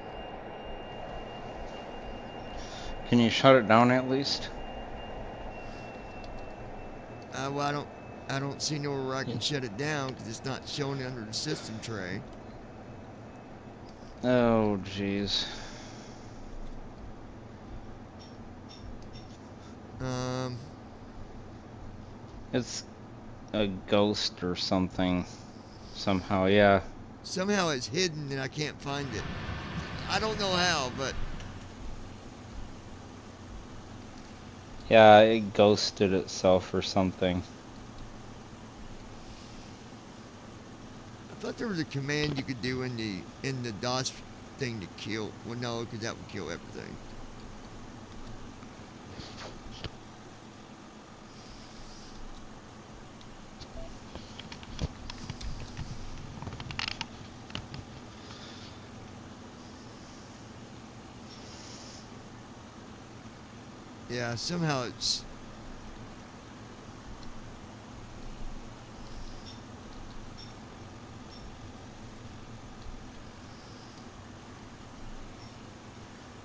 Can you shut it down at least? well, I don't see nowhere where I can shut it down because it's not showing under the system tray. Oh, jeez. It's a ghost or something. Somehow, yeah. Somehow it's hidden and I can't find it. I don't know how, but Yeah, it ghosted itself or something. I thought there was a command you could do in the DOS thing to kill. Well, no, because that would kill everything. Yeah, somehow it's.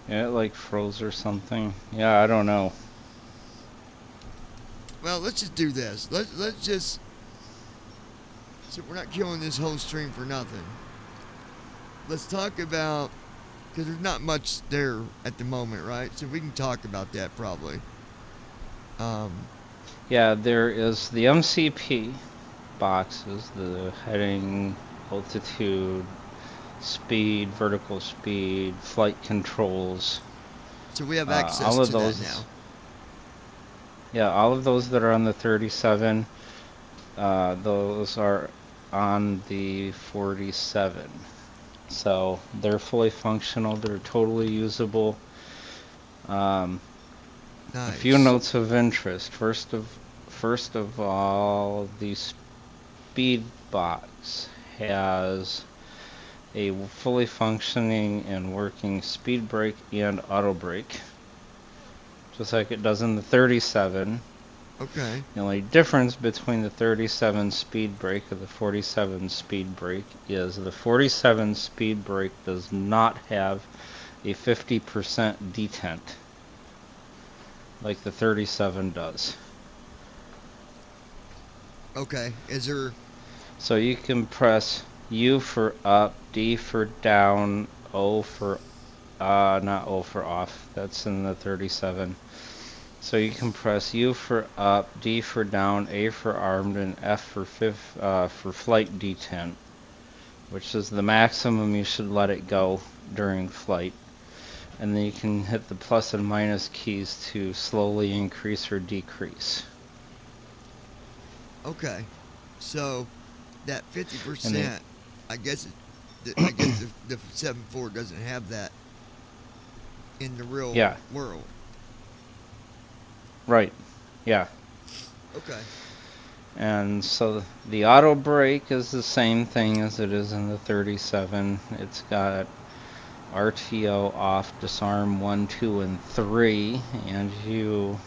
Yeah, it like froze or something. Yeah, I don't know. Well, let's just do this. Let's just. So we're not killing this whole stream for nothing. Let's talk about, because there's not much there at the moment, right? So we can talk about that probably. Yeah, there is the MCP boxes, the heading, altitude, speed, vertical speed, flight controls. So we have access all of to those that now. Yeah, all of those that are on the 37, those are on the 47. So they're fully functional. They're totally usable. Nice. A few notes of interest. First of all, the speed box has a fully functioning and working speed brake and auto brake, just like it does in the 37. Okay. The only difference between the 37 speed brake and the 47 speed brake is the 47 speed brake does not have a 50% detent like the 37 does. Okay. Is there? So you can press U for up, D for down, O for not O for off. That's in the 37. So you can press U for up, D for down, A for armed, and F for flight detent, which is the maximum you should let it go during flight. And then you can hit the plus and minus keys to slowly increase or decrease. Okay. So that 50%, then, I guess the 7.4 doesn't have that in the real Yeah. world. Right. Yeah. Okay. And so the auto brake is the same thing as it is in the 37. It's got RTO off, disarm 1, 2, and 3, and you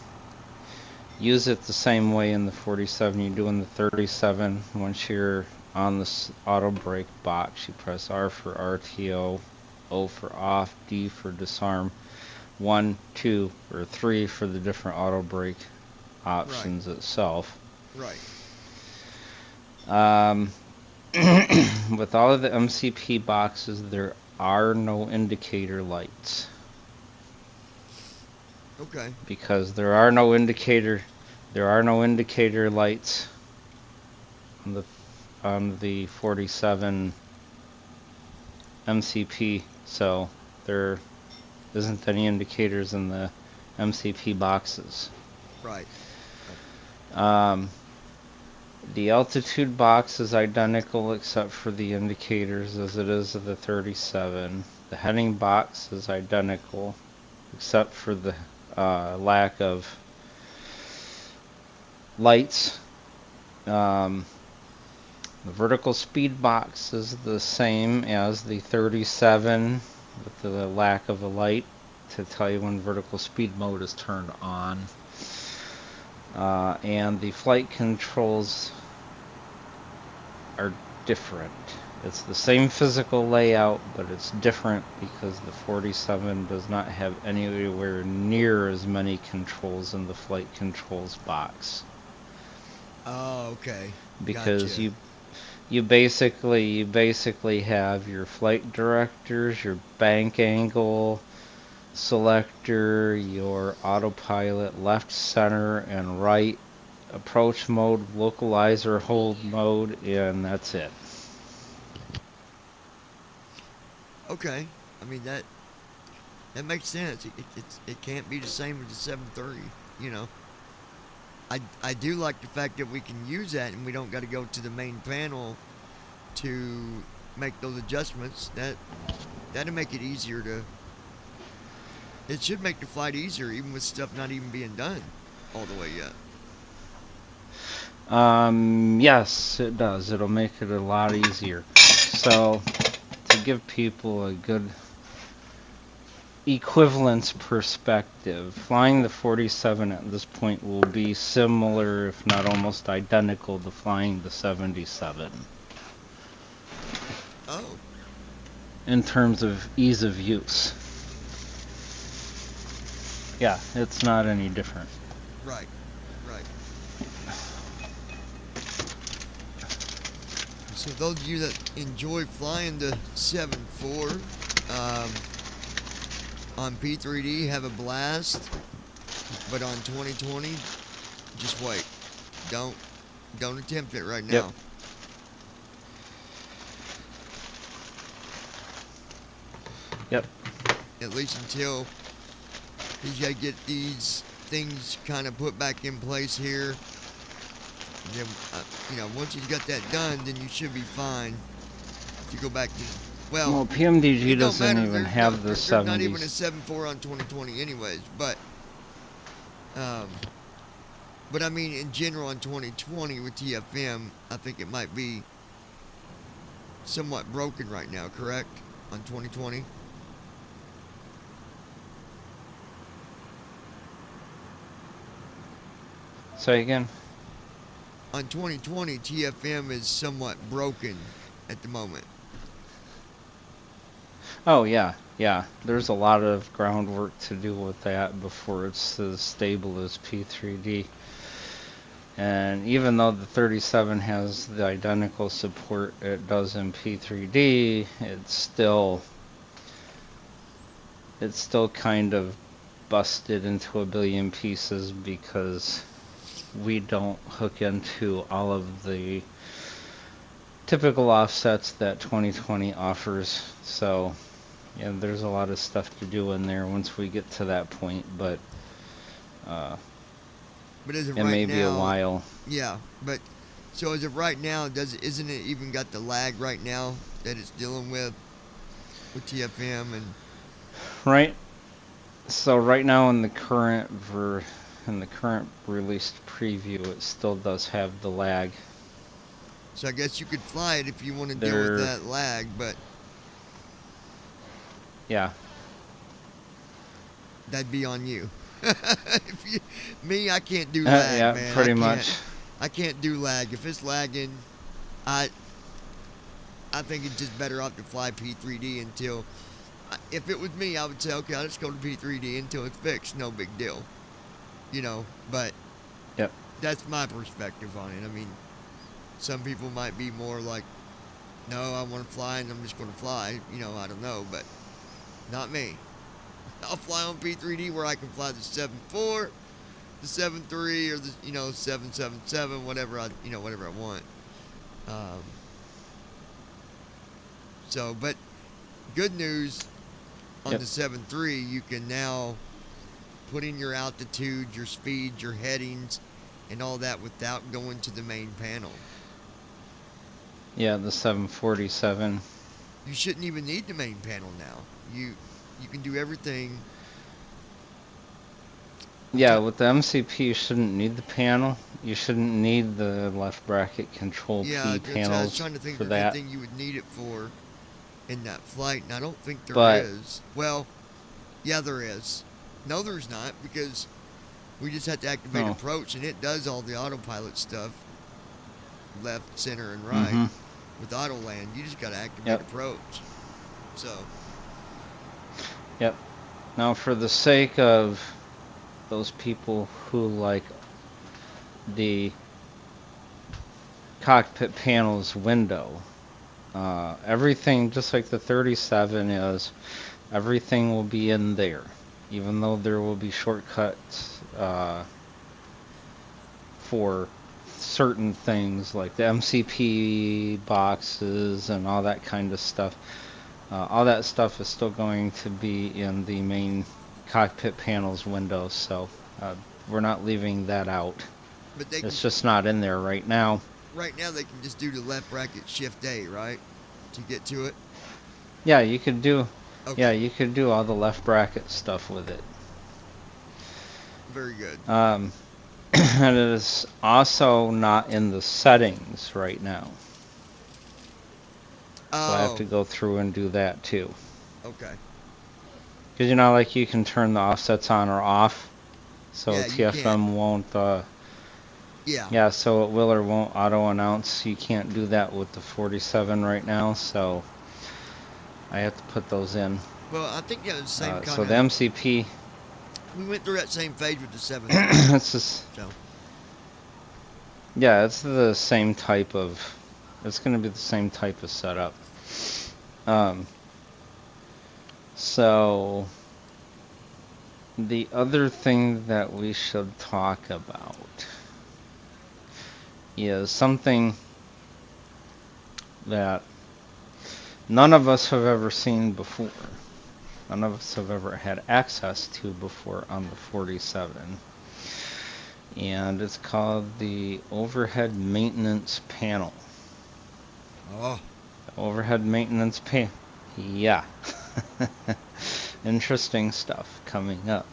use it the same way in the 47 you do in the 37. Once you're on the auto brake box, you press R for RTO, O for off, D for disarm, 1, 2, or 3 for the different auto brake options itself. Right. With all of the MCP boxes, there are no indicator lights. Okay. Because there are no indicator lights on the 47 MCP, so there isn't any indicators in the MCP boxes. Right. The altitude box is identical except for the indicators as it is of the 37. The heading box is identical except for the lack of lights. The vertical speed box is the same as the 37 with the lack of a light to tell you when vertical speed mode is turned on. And the flight controls are different. It's the same physical layout, but it's different because the 47 does not have anywhere near as many controls in the flight controls box. Oh, okay. Because Gotcha. you basically have your flight directors, your bank angle selector, your autopilot left, center, and right, approach mode, localizer hold mode, and that's it. Okay. I mean that makes sense. It can't be the same as the 730. You know. I do like the fact that we can use that and we don't got to go to the main panel to make those adjustments. That'll make it easier to. It should make the flight easier, even with stuff not even being done all the way yet. Yes, it does. It'll make it a lot easier. So, to give people a good equivalence perspective, flying the 47 at this point will be similar, if not almost identical, to flying the 77. Oh. In terms of ease of use. Yeah, it's not any different. Right. So those of you that enjoy flying the 7.4 on P3D, have a blast. But on 2020, just wait. Don't attempt it right now. Yep. At least until he's got to get these things kind of put back in place here. And then, once you've got that done, then you should be fine. If you go back to, Well, PMDG doesn't matter. even have the 70s. There's not even a 7.4 on 2020 anyways, but I mean, in general on 2020 with TFM, I think it might be somewhat broken right now, correct? On 2020? Say again? On 2020, TFM is somewhat broken at the moment. Oh, yeah. There's a lot of groundwork to do with that before it's as stable as P3D. And even though the 37 has the identical support it does in P3D, it's still kind of busted into a billion pieces because we don't hook into all of the typical offsets that 2020 offers. So, yeah, there's a lot of stuff to do in there once we get to that point, but as of it right may now, be a while. Yeah, but so as of right now, isn't it even got the lag right now that it's dealing with TFM and Right. So right now in the current in the current released preview, it still does have the lag. So I guess you could fly it if you want to deal with that lag, but yeah, that'd be on you. Me, I can't do lag, yeah, man. pretty much. I can't do lag. If it's lagging, I think it's just better off to fly P3D until. If it was me, I would say, okay, I'll just go to P3D until it's fixed. No big deal. You know, but Yep. that's my perspective on it. I mean, some people might be more like, no, I want to fly and I'm just going to fly. You know, I don't know, but not me. I'll fly on P3D where I can fly the 7.4, the 7.3, or the 777, whatever I want. But good news on Yep. the 7.3, you can now put in your altitude, your speed, your headings, and all that without going to the main panel. Yeah, the 747. You shouldn't even need the main panel now. You can do everything. Yeah, with the MCP, you shouldn't need the panel. You shouldn't need the left bracket control P I was panels trying to think for of that. anything you would need it for in that flight, and I don't think there But- is. Well, yeah, there is. No, there's not, because we just have to activate No. approach, and it does all the autopilot stuff, left, center, and right. Mhm. With auto land, you just got to activate Yep. approach. So, Yep. Now, for the sake of those people who like the cockpit panels window, everything, just like the 37 is, everything will be in there, even though there will be shortcuts for certain things like the MCP boxes and all that kind of stuff. All that stuff is still going to be in the main cockpit panels window, so we're not leaving that out. but they can, It's just not in there right now. right now they can just do the left bracket shift A, right, to get to it. Yeah, you could do. Okay. Yeah, you could do all the left bracket stuff with it. Very good. And it is also not in the settings right now. So I have to go through and do that too. Okay. Because like you can turn the offsets on or off, so Yeah, you TFM can. won't. Yeah. Yeah, so it will or won't auto announce. You can't do that with the 47 right now, so I have to put those in. Well, I think that was the same kind So of. the MCP, We went through that same phase with the 7. it's just. So. Yeah, it's the same type of. It's going to be the same type of setup. So the other thing that we should talk about is something that none of us have ever seen before. None of us have ever had access to before on the 47. And it's called the overhead maintenance panel. Oh. Overhead maintenance panel. Yeah. Interesting stuff coming up.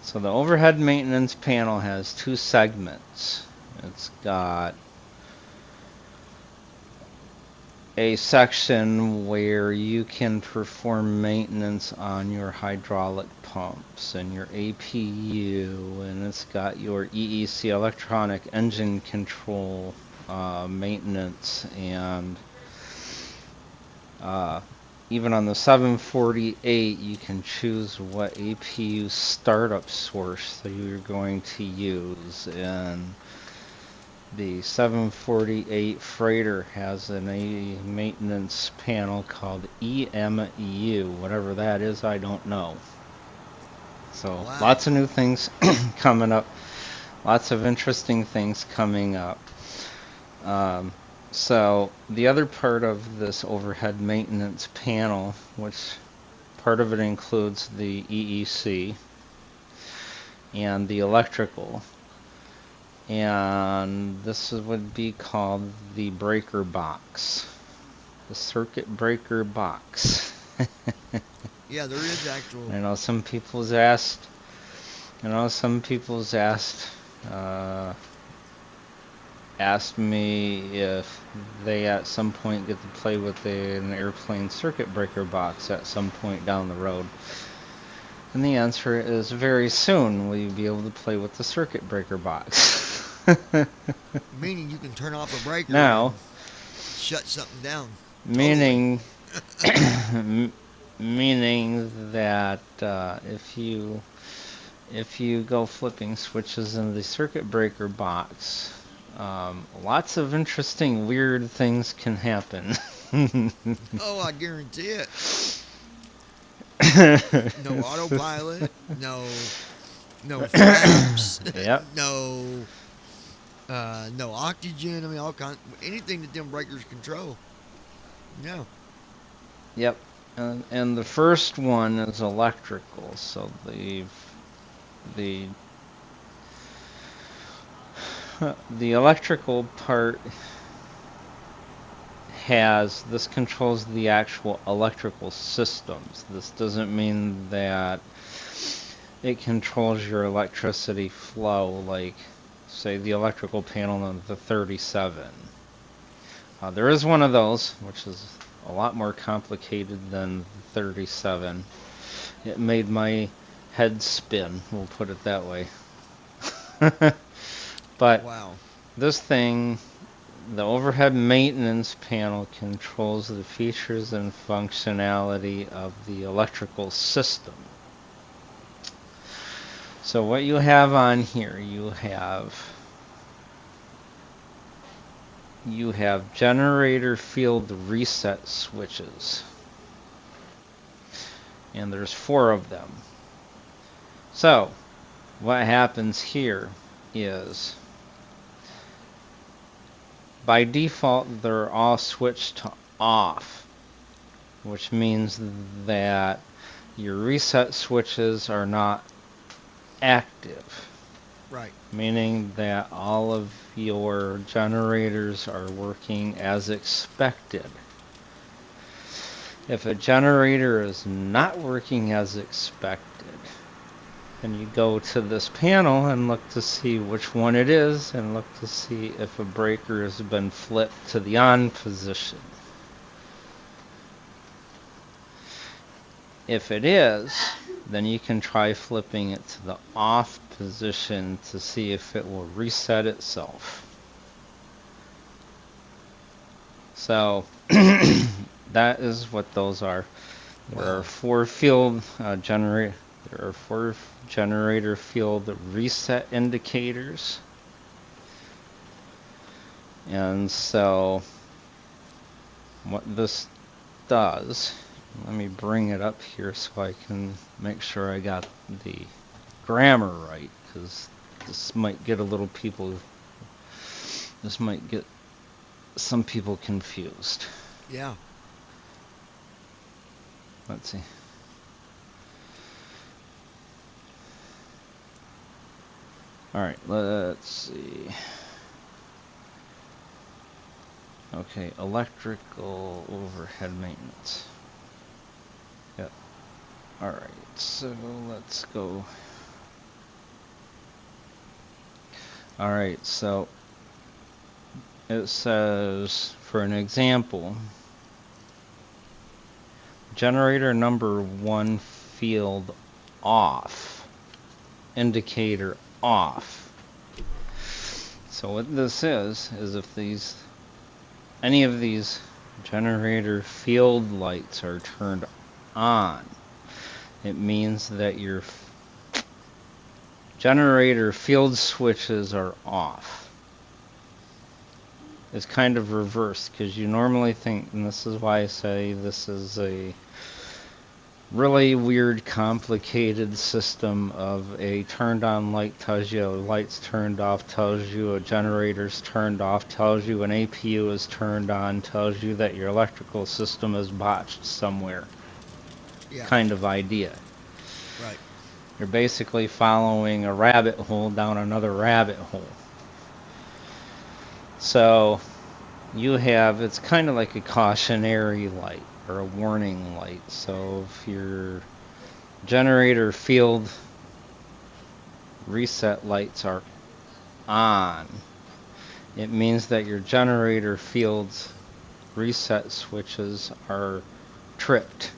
So the overhead maintenance panel has two segments. It's got a section where you can perform maintenance on your hydraulic pumps and your APU, and it's got your EEC, electronic engine control, maintenance, and even on the 748 you can choose what APU startup source that you're going to use, and the 748 freighter has a maintenance panel called EMU. Whatever that is, I don't know. So Wow. Lots of new things coming up. Lots of interesting things coming up. So the other part of this overhead maintenance panel, which part of it includes the EEC and the electrical, and this would be called the breaker box, the circuit breaker box. Yeah, there is actual. I know some people's asked You know, some people's asked me if they at some point get to play with an airplane circuit breaker box at some point down the road. And the answer is very soon will you be able to play with the circuit breaker box. Meaning you can turn off a breaker Now, and shut something down. meaning meaning that if you go flipping switches in the circuit breaker box, lots of interesting, weird things can happen. Oh, I guarantee it. No autopilot, no flaps, Yep. no oxygen. I mean, all kind, anything that them breakers control. No. Yep. And the first one is electrical, so the the electrical part this controls the actual electrical systems. This doesn't mean that it controls your electricity flow like, say, the electrical panel on the 37. There is one of those, which is a lot more complicated than the 37. It made my head spin, we'll put it that way. But Wow. this thing, the overhead maintenance panel, controls the features and functionality of the electrical system. So what you have on here, you have generator field reset switches. And there's 4 of them. So what happens here is, by default, they're all switched to off, which means that your reset switches are not active. Right. Meaning that all of your generators are working as expected. If a generator is not working as expected, then you go to this panel and look to see which one it is, and look to see if a breaker has been flipped to the on position. If it is, then you can try flipping it to the off position to see if it will reset itself. So that is what those are. There are 4 field There are 4 generator field reset indicators. And so what this does, let me bring it up here so I can make sure I got the grammar right, because this might get some people confused. Yeah. Let's see. Alright, let's see. Okay, electrical overhead maintenance. Yep. Alright, so let's go. Alright, so it says, for an example, generator number 1 field off, indicator off. So what this is if any of these generator field lights are turned on, it means that your generator field switches are off. It's kind of reversed, because you normally think, and this is why I say this is a really weird, complicated system of a turned on light tells you a light's turned off, tells you a generator's turned off, tells you an APU is turned on, tells you that your electrical system is botched somewhere. Yeah. Kind of idea. Right. You're basically following a rabbit hole down another rabbit hole. So it's kind of like a cautionary light or a warning light. So if your generator field reset lights are on. It means that your generator field's reset switches are tripped.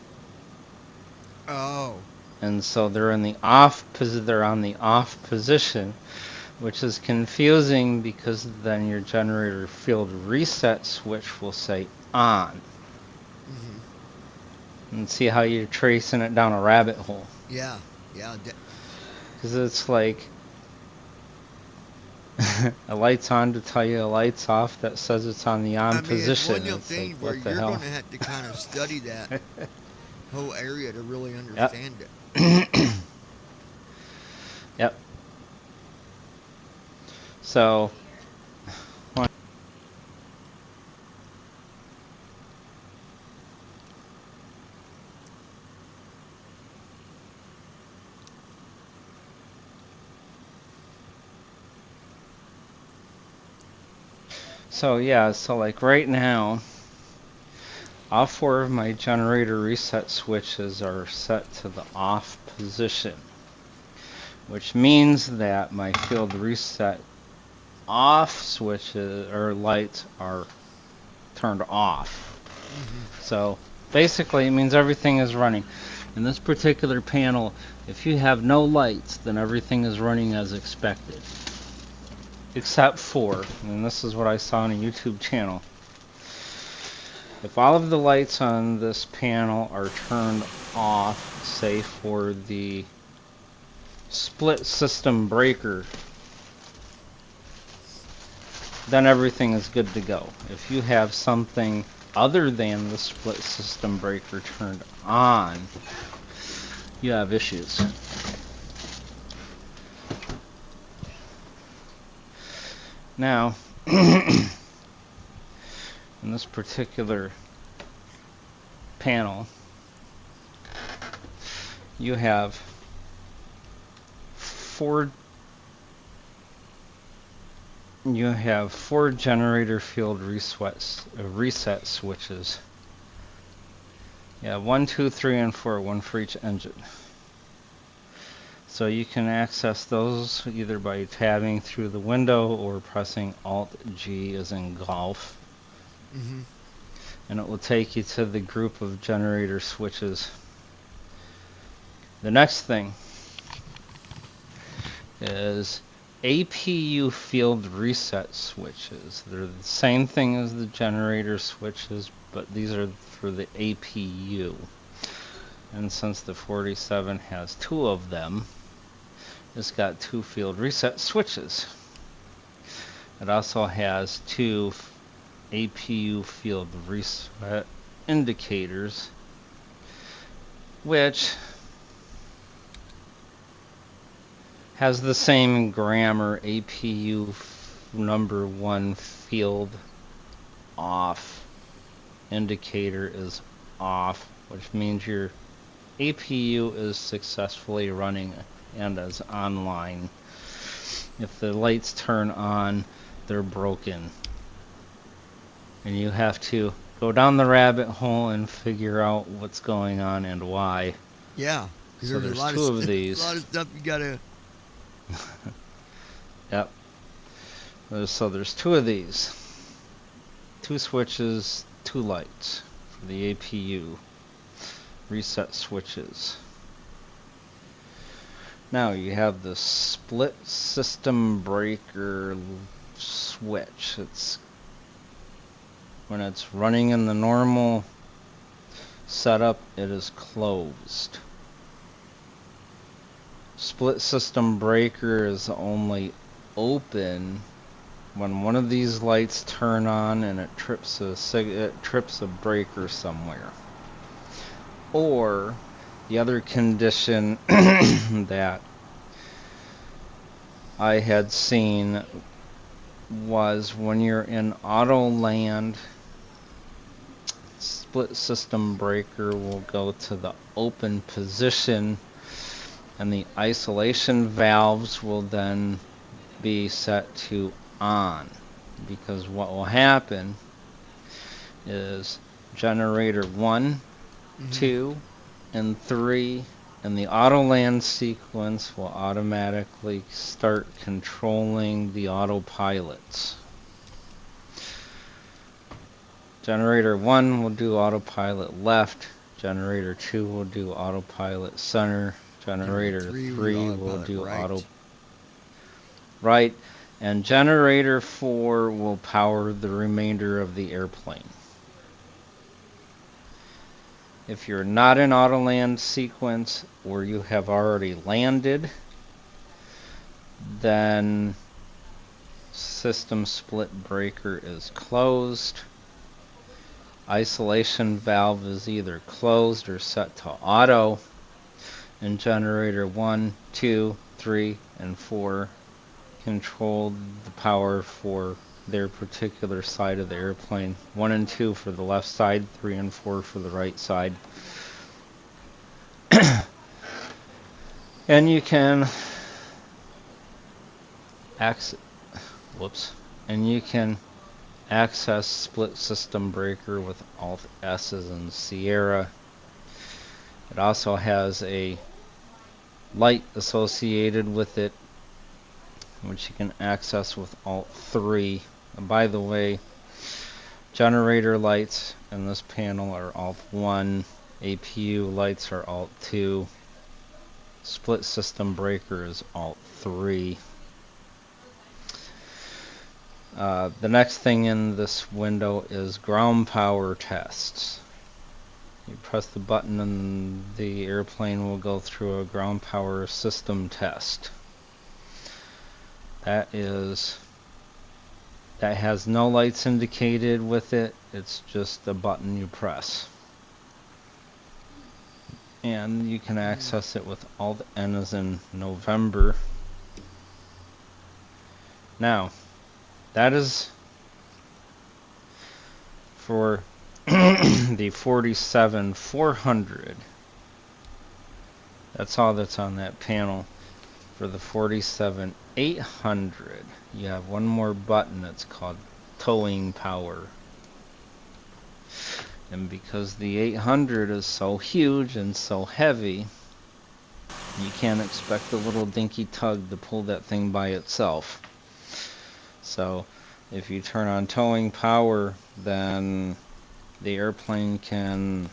Oh. And so they're in the off they're on the off position, which is confusing because then your generator field reset switch will say on. And see how you're tracing it down a rabbit hole. Yeah. Yeah. Because it's like a light's on to tell you a light's off that says it's on the on position. It's one of them It's things like, where what the you're hell? going to have to kind of study that whole area to really Yep. understand it. Yep. So yeah, so like right now, all 4 of my generator reset switches are set to the off position, which means that my field reset off switches or lights are turned off. So basically it means everything is running. In this particular panel, if you have no lights, then everything is running as expected. Except for, and this is what I saw on a YouTube channel, if all of the lights on this panel are turned off, say for the split system breaker, then everything is good to go. If you have something other than the split system breaker turned on, you have issues. Now, in this particular panel, you have 4 generator field reset switches. Yeah, 1, 2, 3, and 4, one for each engine. So you can access those either by tabbing through the window or pressing Alt-G as in golf. And it will take you to the group of generator switches. The next thing is APU field reset switches. They're the same thing as the generator switches, but these are for the APU. And since the 47 has 2 of them, it's got 2 field reset switches. It also has 2 APU field reset indicators, which has the same grammar. APU number 1 field off indicator is off, which means your APU is successfully running and is online. If the lights turn on, they're broken. And you have to go down the rabbit hole and figure out what's going on and why. Yeah, so there's 2 of these. A lot of stuff you gotta. Yep. So there's 2 of these. 2 switches, 2 lights for the APU reset switches. Now you have the split system breaker switch. It's when it's running in the normal setup, it is closed. Split system breaker is only open when one of these lights turn on and it trips a breaker somewhere. Or the other condition that I had seen was when you're in auto land, split system breaker will go to the open position and the isolation valves will then be set to on, because what will happen is generator 1, 2, and 3 And the auto land sequence will automatically start controlling the autopilots. Generator 1 will do autopilot left. Generator 2 will do autopilot center. Generator 3 will do auto right. And generator 4 will power the remainder of the airplane. If you're not in auto land sequence or you have already landed, then system split breaker is closed. Isolation valve is either closed or set to auto. And generator 1, 2, 3, and 4 control the power for their particular side of the airplane. 1 and 2 for the left side, 3 and 4 for the right side. And you can access split system breaker with Alt S's and Sierra. It also has a light associated with it, which you can access with Alt 3. And by the way, generator lights in this panel are Alt 1, APU lights are Alt 2, split system breaker is Alt 3. The next thing in this window is ground power tests. You press the button and the airplane will go through a ground power system test. That has no lights indicated with it. It's just a button you press. And you can access it with Alt N as in November. Now, that is for the 47-400. That's all that's on that panel. For the 47-800, you have one more button. It's called towing power. And because the 800 is so huge and so heavy, you can't expect a little dinky tug to pull that thing by itself. So if you turn on towing power, then the airplane can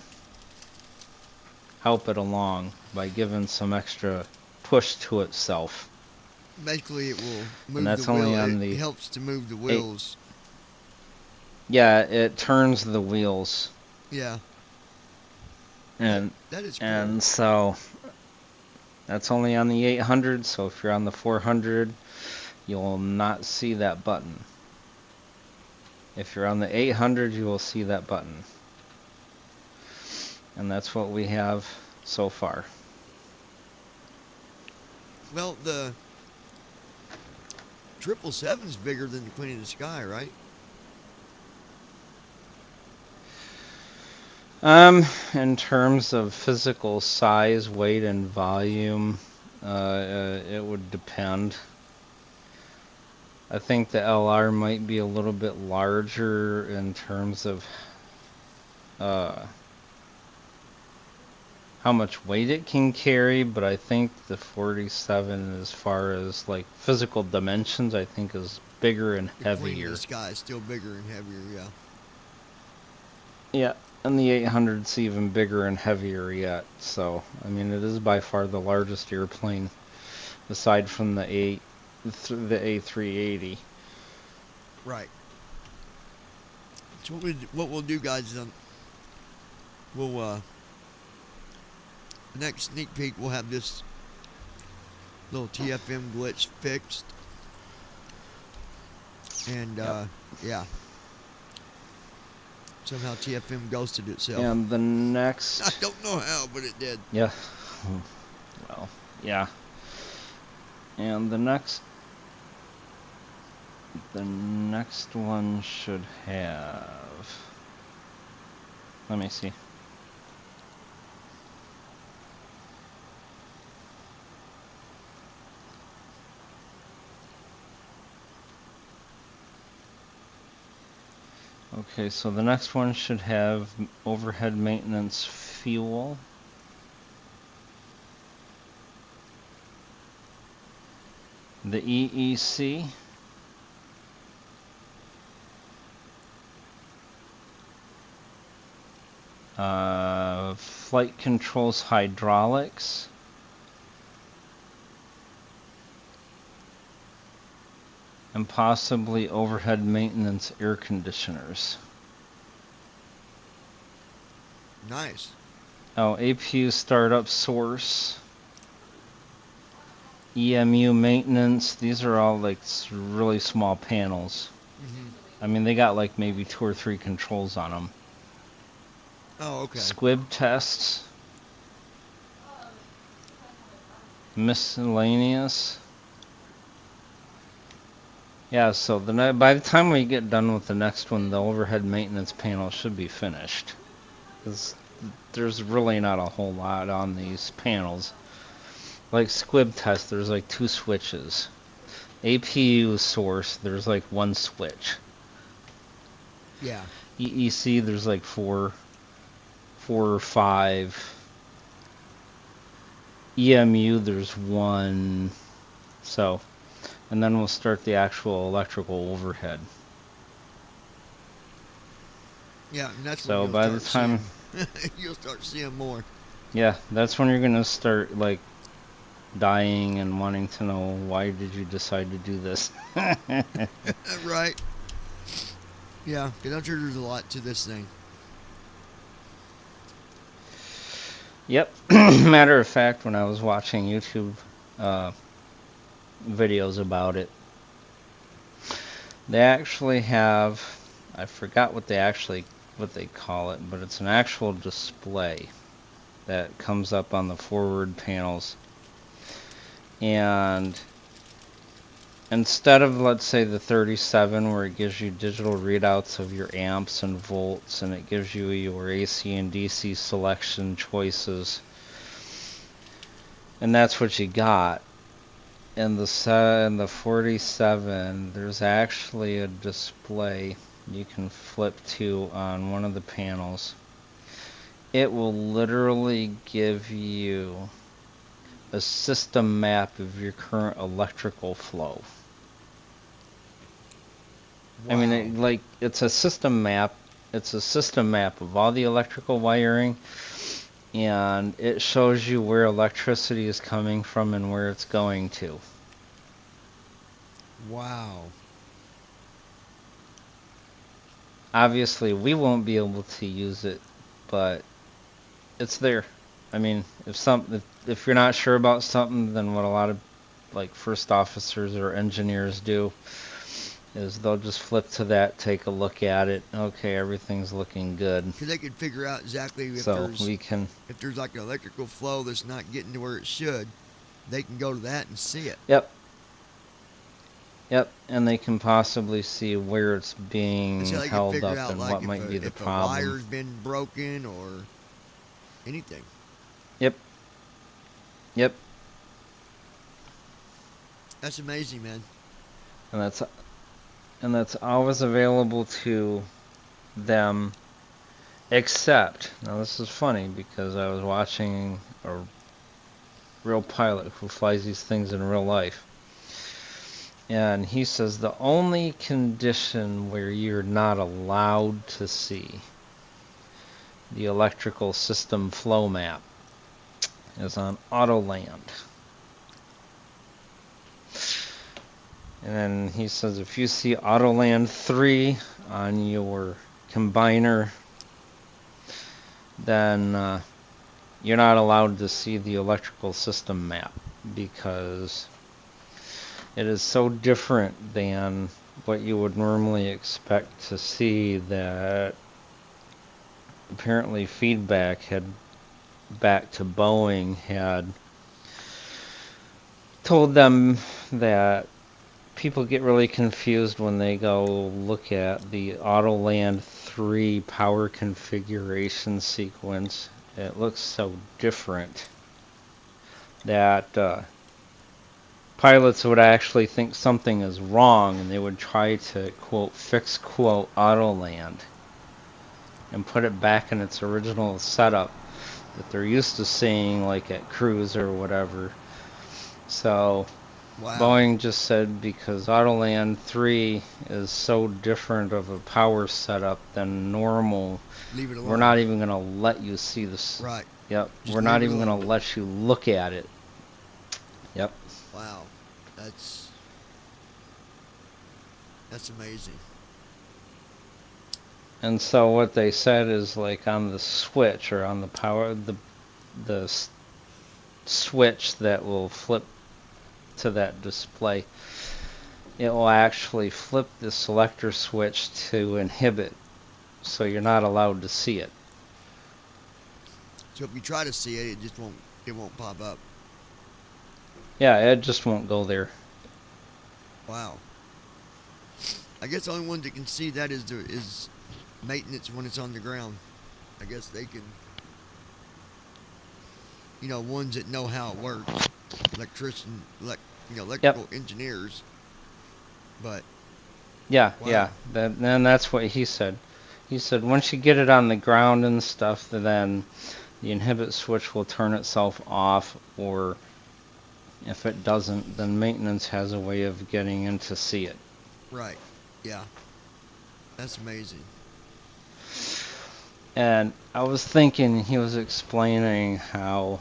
help it along by giving some extra push to itself. Basically, it will move And that's the only wheel. on It the helps to move the wheels. Yeah, it turns the wheels. Yeah. And That is cool. and so that's only on the 800, so if you're on the 400, you'll not see that button. If you're on the 800, you will see that button. And that's what we have so far. Well, the 777 is bigger than the Queen of the Sky, right? In terms of physical size, weight, and volume, it would depend. I think the LR might be a little bit larger in terms of how much weight it can carry, but I think the 47, as far as like physical dimensions, I think is bigger and The Queen of heavier. the Sky is still bigger and heavier, yeah. Yeah, and the 800's even bigger and heavier yet. So, I mean, it is by far the largest airplane, aside from the A380. Right. So what we'll do, guys, is we'll the next sneak peek, we'll have this little TFM glitch fixed. And, yeah. Somehow TFM ghosted itself. And the next... I don't know how, but it did. Yeah. Well, yeah. And the next one should have... Let me see. Okay, so the next one should have overhead maintenance fuel. the EEC. Flight controls hydraulics. And possibly overhead maintenance air conditioners. Nice. Oh, APU startup source. EMU maintenance. These are all like really small panels. Mm-hmm. I mean, they got like maybe 2 or 3 controls on them. Oh, okay. Squib tests. Miscellaneous. Yeah, so by the time we get done with the next one, the overhead maintenance panel should be finished. 'Cause there's really not a whole lot on these panels. Like squib test, there's like 2 switches. APU source, there's like 1 switch. Yeah. EEC, there's like 4 or 5. EMU, there's 1. So, and then we'll start the actual electrical overhead. Yeah, and that's So when by the time you'll start seeing more. yeah, that's when you're gonna start like dying and wanting to know why did you decide to do this. Right. Yeah, because I'm sure there's a lot to this thing. Yep. Matter of fact, when I was watching YouTube videos about it, they actually have, I forgot what they call it, but it's an actual display that comes up on the forward panels. And instead of, let's say, the 37 where it gives you digital readouts of your amps and volts, and it gives you your AC and DC selection choices, and that's what you got. In the 47, there's actually a display you can flip to on one of the panels. It will literally give you a system map of your current electrical flow. Wow. I mean, it's a system map. It's a system map of all the electrical wiring, and it shows you where electricity is coming from and where it's going to. Wow. Obviously, we won't be able to use it, but it's there. I mean, if you're not sure about something, then what a lot of like first officers or engineers do is they'll just flip to that, take a look at it. Okay, everything's looking good. Because they can figure out exactly if there's like an electrical flow that's not getting to where it should, they can go to that and see it. Yep. Yep, and they can possibly see where it's being held up and what might be the problem. If a wire's been broken or anything. Yep. Yep. That's amazing, man. And that's always available to them, except, now this is funny because I was watching a real pilot who flies these things in real life. And he says the only condition where you're not allowed to see the electrical system flow map is on Autoland. And then he says if you see Autoland 3 on your combiner, then you're not allowed to see the electrical system map because it is so different than what you would normally expect to see that apparently feedback back to Boeing had told them that people get really confused when they go look at the Autoland 3 power configuration sequence. It looks so different that pilots would actually think something is wrong and they would try to quote fix quote Autoland and put it back in its original setup that they're used to seeing like at cruise or whatever. So Wow. Boeing just said because Autoland 3 is so different of a power setup than normal, Leave it alone. we're not even going to let you see this. Right. Yep, Just we're leave not it even going alone. to let you look at it. Yep. Wow. That's amazing. And so what they said is like on the switch or on the power, the switch that will flip to that display, it will actually flip the selector switch to inhibit, so you're not allowed to see it. So if you try to see it, it won't pop up. Yeah, it just won't go there. Wow. I guess the only ones that can see that is maintenance when it's on the ground. I guess they can, ones that know how it works, Yep. electrical engineers. But Yeah, wow. yeah. And that's what he said. He said once you get it on the ground and stuff, then the inhibit switch will turn itself off, or if it doesn't, then maintenance has a way of getting in to see it. Right. Yeah. That's amazing. And I was thinking he was explaining how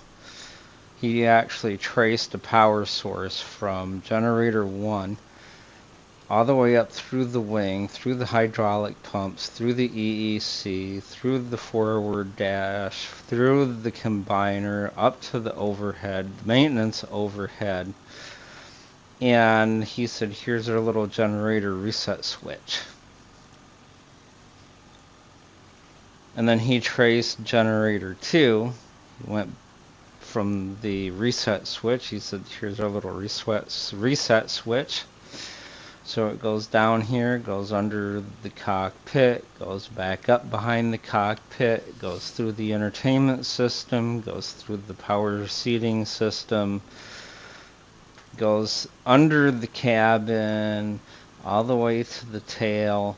he actually traced a power source from generator 1 all the way up through the wing, through the hydraulic pumps, through the EEC, through the forward dash, through the combiner, up to the overhead, maintenance overhead. And he said, here's our little generator reset switch. And then he traced generator 2. He went from the reset switch. He said, here's our little reset switch. So it goes down here, goes under the cockpit, goes back up behind the cockpit, goes through the entertainment system, goes through the power seating system, goes under the cabin, all the way to the tail.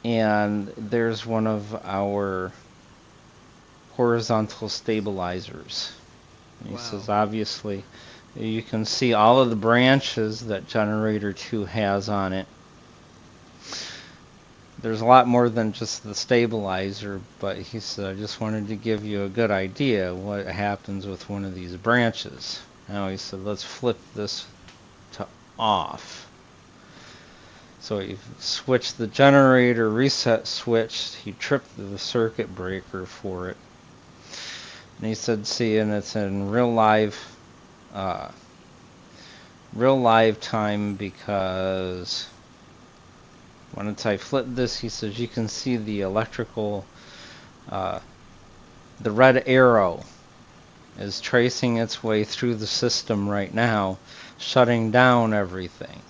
And there's one of our horizontal stabilizers. And he says, obviously, you can see all of the branches that generator 2 has on it. There's a lot more than just the stabilizer, but he said, I just wanted to give you a good idea what happens with one of these branches. Now he said, let's flip this to off. So he switched the generator reset switch. He tripped the circuit breaker for it. And he said, see, and it's in real live time, because once I flip this, he says, you can see the electrical, the red arrow is tracing its way through the system right now, shutting down everything.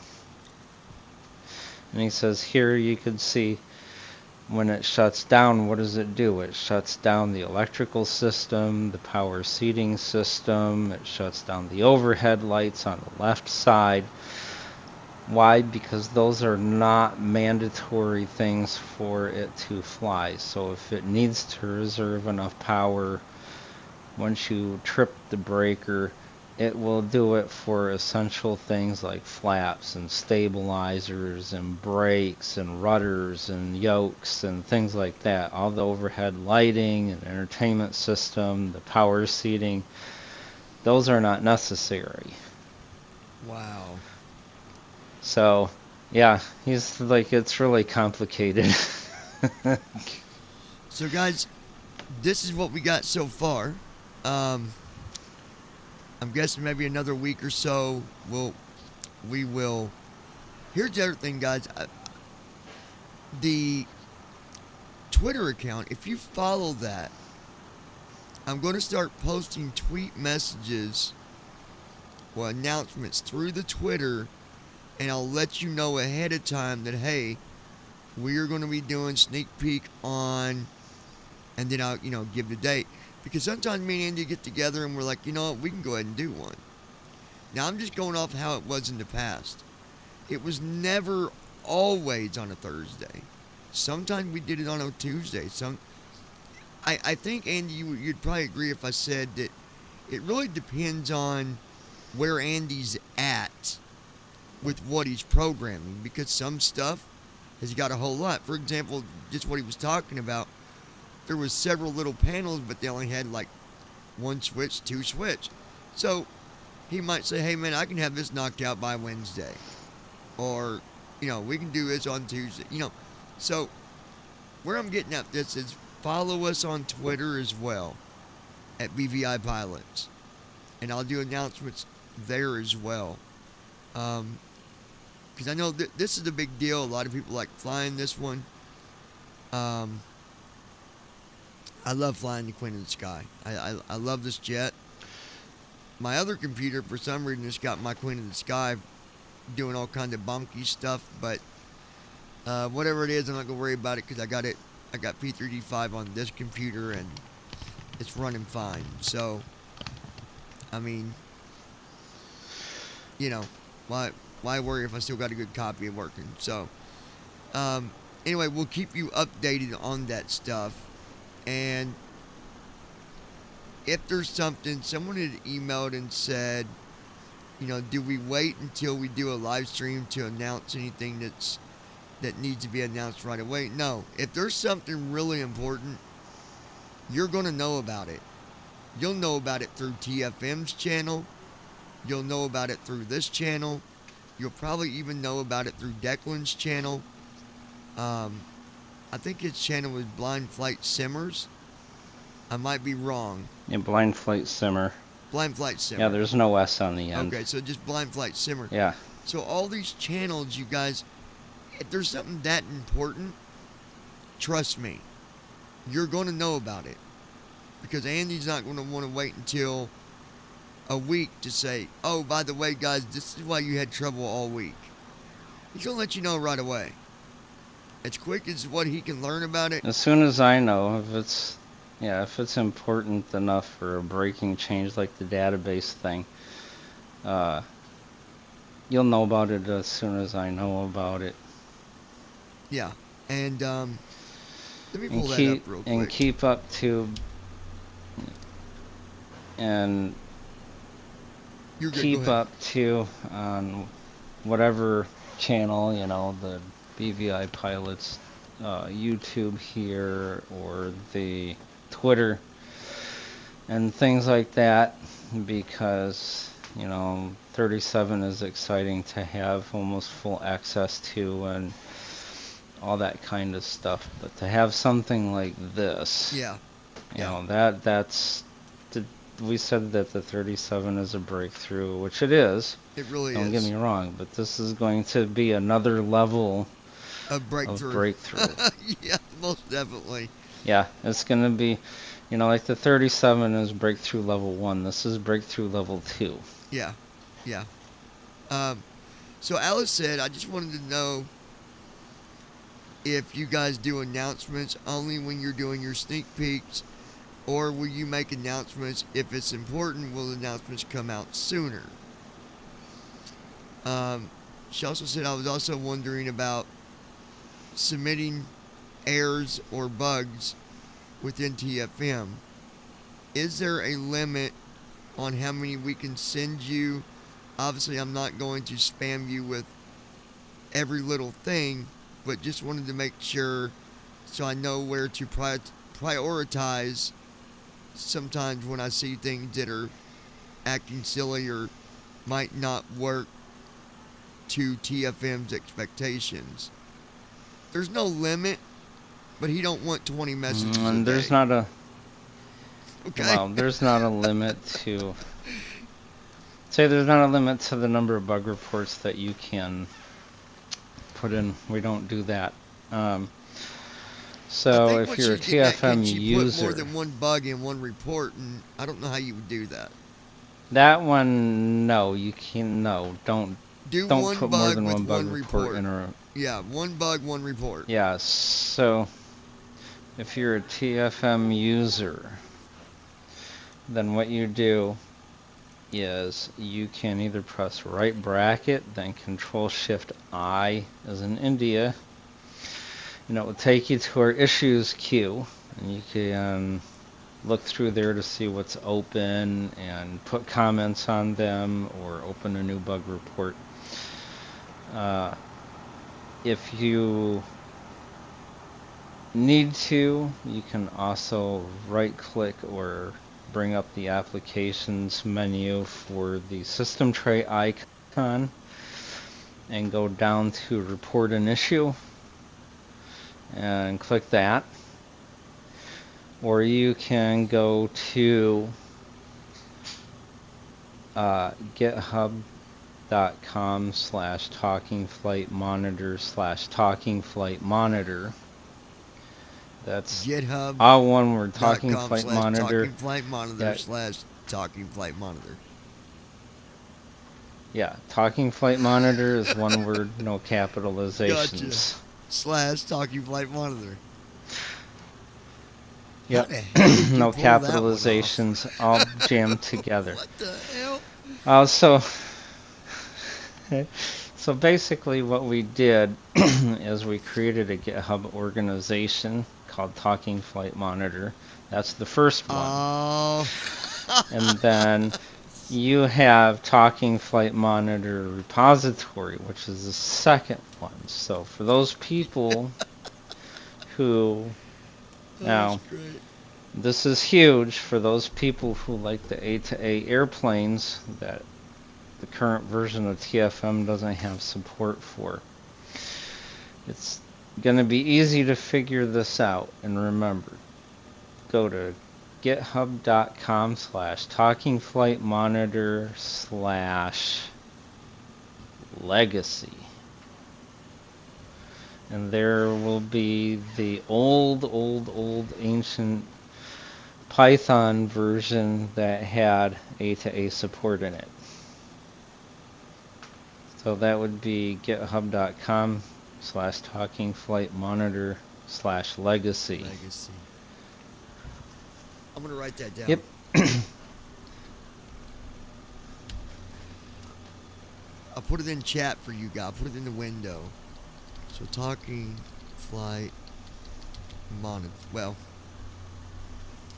And he says, here you can see when it shuts down, what does it do? It shuts down the electrical system, the power seating system, it shuts down the overhead lights on the left side. Why? Because those are not mandatory things for it to fly. So if it needs to reserve enough power, once you trip the breaker, it will do it for essential things like flaps and stabilizers and brakes and rudders and yokes and things like that. All the overhead lighting and entertainment system, the power seating, those are not necessary. Wow. So, yeah, he's like, it's really complicated. So guys, this is what we got so far. I'm guessing maybe another week or so we will. Here's the other thing, guys. The Twitter account, if you follow that, I'm going to start posting tweet messages or announcements through the Twitter, and I'll let you know ahead of time that, hey, we are going to be doing sneak peek on, and then I'll, give the date. Because sometimes me and Andy get together and we're like, we can go ahead and do one. Now, I'm just going off how it was in the past. It was never always on a Thursday. Sometimes we did it on a Tuesday. I think, Andy, you'd probably agree if I said that it really depends on where Andy's at with what he's programming, because some stuff has got a whole lot. For example, just what he was talking about, there was several little panels, but they only had like one switch, two switch. So he might say, hey man, I can have this knocked out by Wednesday. Or, we can do this on Tuesday. So where I'm getting at this is follow us on Twitter as well at BVI Pilots. And I'll do announcements there as well. Because I know this is a big deal. A lot of people like flying this one. I love flying the Queen of the Sky. I love this jet. My other computer, for some reason, has got my Queen of the Sky doing all kind of bonky stuff. But whatever it is, I'm not going to worry about it because I got P3D5 on this computer and it's running fine. So, I mean, why worry if I still got a good copy of working? So, anyway, we'll keep you updated on that stuff. And if there's something, someone had emailed and said, do we wait until we do a live stream to announce anything that needs to be announced right away? No. If there's something really important, you're going to know about it. You'll know about it through TFM's channel. You'll know about it through this channel. You'll probably even know about it through Declan's channel. I think his channel was Blind Flight Simmers. I might be wrong. Yeah, Blind Flight Simmer. Blind Flight Simmer. Yeah, there's no S on the end. Okay, so just Blind Flight Simmer. Yeah. So all these channels, you guys, if there's something that important, trust me, you're going to know about it. Because Andy's not going to want to wait until a week to say, oh, by the way, guys, this is why you had trouble all week. He's going to let you know right away. As quick as what he can learn about it. As soon as I know, if it's important enough for a breaking change like the database thing, you'll know about it as soon as I know about it. Yeah, and let me pull that up real quick. And keep up to, and You're good, keep up to on whatever channel, the BVI Pilots YouTube here or the Twitter and things like that, because 37 is exciting to have almost full access to and all that kind of stuff. But to have something like this, we said that the 37 is a breakthrough, which it is. It really is. Don't get me wrong, but this is going to be another level of breakthrough. Yeah, most definitely. Yeah, it's going to be, like the 37 is breakthrough level 1. This is breakthrough level 2. Yeah. So Alice said, I just wanted to know if you guys do announcements only when you're doing your sneak peeks, or will you make announcements if it's important? Will announcements come out sooner? She also said, I was also wondering about submitting errors or bugs within TFM. Is there a limit on how many we can send you? Obviously, I'm not going to spam you with every little thing, but just wanted to make sure so I know where to prioritize sometimes when I see things that are acting silly or might not work to TFM's expectations. There's no limit, but he don't want 20 messages a day. There's not a... Okay. Well, there's not a limit to... Say there's not a limit to the number of bug reports that you can put in. We don't do that. So if you're a TFM user... put more than one bug in one report, and I don't know how you would do that. That one, no, you can't. No, don't one put bug more than with one bug one report in a... Yeah, one bug, one report. Yeah, so if you're a TFM user, then what you do is you can either press right bracket, then Control-Shift-I as in India, and it will take you to our issues queue, and you can look through there to see what's open and put comments on them or open a new bug report. If you need to, you can also right click or bring up the applications menu for the system tray icon and go down to report an issue and click that. Or you can go to github.com/talkingflightmonitor/talkingflightmonitor. That's GitHub. all one word, Talking .com Flight slash Monitor. Talking Flight Monitor Yeah. slash Talking Flight Monitor. Yeah, Talking Flight Monitor is one word, no capitalizations. Gotcha. Slash Talking Flight Monitor. Yep. How the hell did you No pull that one off? capitalizations, all jammed together. What the hell? So basically what we did is we created a GitHub organization called Talking Flight Monitor. That's the first one. Oh. And then you have Talking Flight Monitor repository, which is the second one. So for those people who now, That's great. this is huge for those people who like the A-to-A airplanes that the current version of TFM doesn't have support for. It's going to be easy to figure this out, and remember, go to github.com/talkingflightmonitor/legacy. And there will be the old ancient Python version that had A-to-A support in it. So that would be github.com/talkingflightmonitor/legacy. Legacy. I'm going to write that down. Yep. I'll put it in chat for you guys. I'll put it in the window. So Talking Flight Monitor. Well,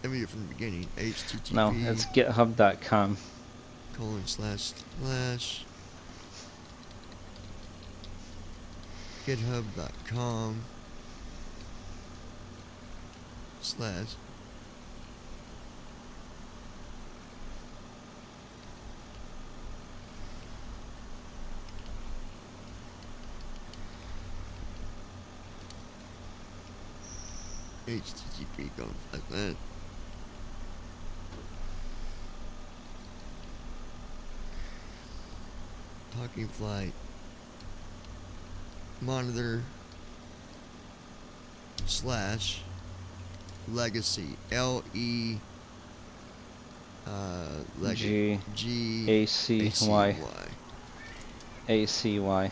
let me do it from the beginning. HTTP. No, it's github.com. // github.com/ HTTP going like that. Talking Flight Monitor / legacy LE G G ACY ACY.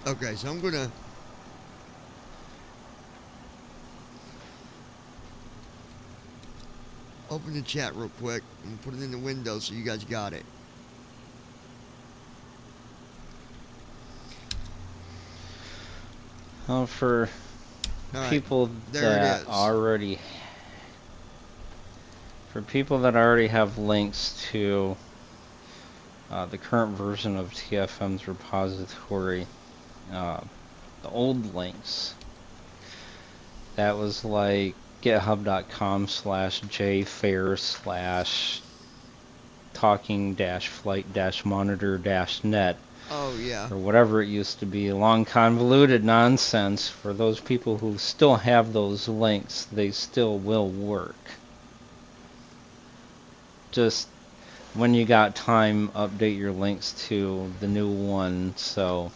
Okay, so I'm gonna open the chat real quick and put it in the window so you guys got it. For All right, people there it that is. already have links to the current version of TFM's repository, the old links, that was like github.com/j-talking-flight-monitor-net, Oh yeah. or whatever it used to be. Long convoluted nonsense. For those people who still have those links, they still will work. Just when you got time, update your links to the new one so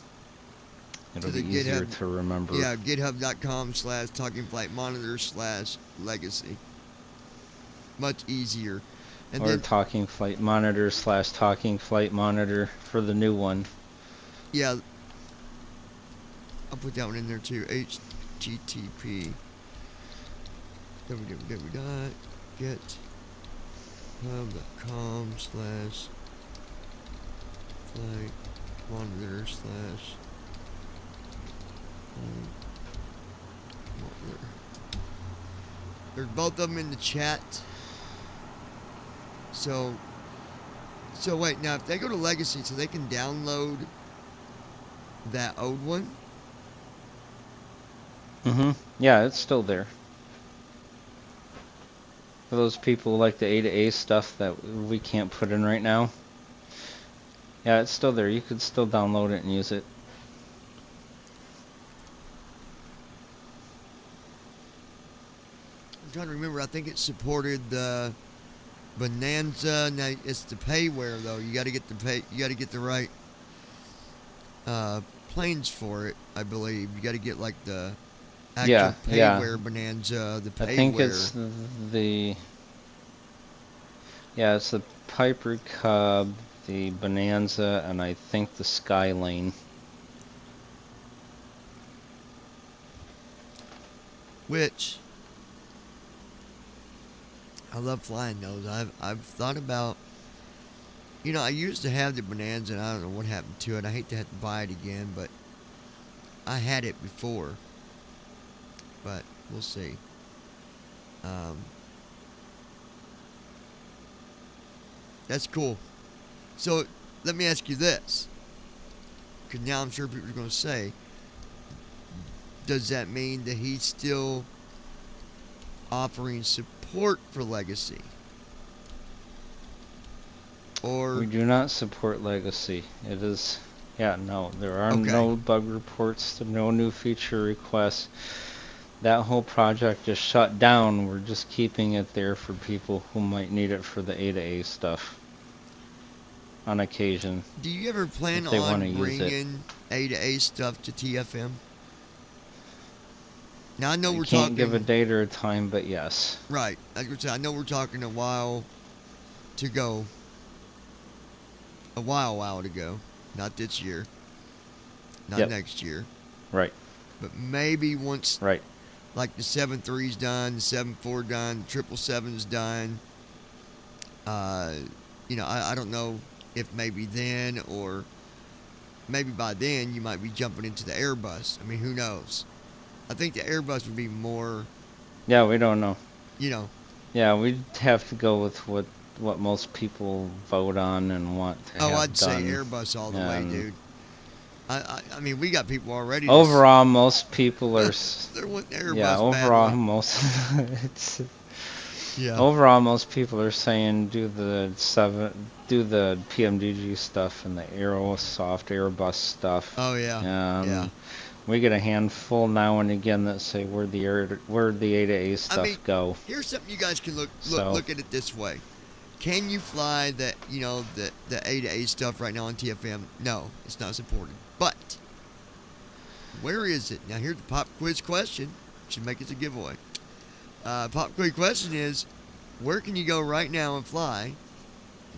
it'll To be the easier GitHub. to remember. Yeah, github.com/talkingflightmonitor/legacy. Much easier. And Or then Talking Flight Monitor/Talking Flight Monitor for the new one. yeah, I'll put that one in there too. HTTP www.github.com/flight monitor slash monitor. There's both of them in the chat. So wait, now if they go to Legacy, so they can download that old one? Yeah, it's still there. For those people who like the A to A stuff that we can't put in right now. Yeah, it's still there. You could still download it and use it. I'm trying to remember. I think it supported the Bonanza. Now it's the payware though. You got to get the pay. You got to get the right planes for it. I believe you got to get like the actual payware Bonanza. The payware. I think it's the it's the Piper Cub, the Bonanza, and I think the Skylane. Which I love flying those. I've thought about, you know, I used to have the Bonanza and I don't know what happened to it. I hate to have to buy it again, but I had it before. But we'll see. That's cool. So let me ask you this, because now I'm sure people are going to say, does that mean that he's still offering support for Legacy? Or We do not support Legacy. It is, no, there are no bug reports, no new feature requests. That whole project is shut down. We're just keeping it there for people who might need it for the A to A stuff on occasion. do you ever plan if they wanna on use it. bringing A to A stuff to TFM? Now I know We we're can't talking give a date or a time, but yes. right. I know we're talking a while to go. A while to go. Not this year. Not next year. Right. But maybe once Right. like the 7.3's done, the 7.4 done, the 777's done. You know, I don't know if maybe then or maybe by then you might be jumping into the Airbus. I mean, who knows? I think the Airbus would be more, Yeah, we don't know. you know. Yeah, we'd have to go with what most people vote on and want to have I'd say done. Airbus all the way, dude. I mean, we got people already. Overall, most people are. They're wanting Airbus. Yeah, overall, overall, most people are saying do the pmdg stuff and the Aerosoft Airbus stuff. Oh yeah. We get a handful now and again that say where'd the A to A stuff go. Here's something you guys can look at it this way. Can you fly the A to A stuff right now on TFM? No, it's not supported. But where is it? Now here's the pop quiz question. Should make it a giveaway. Pop quiz question is, where can you go right now and fly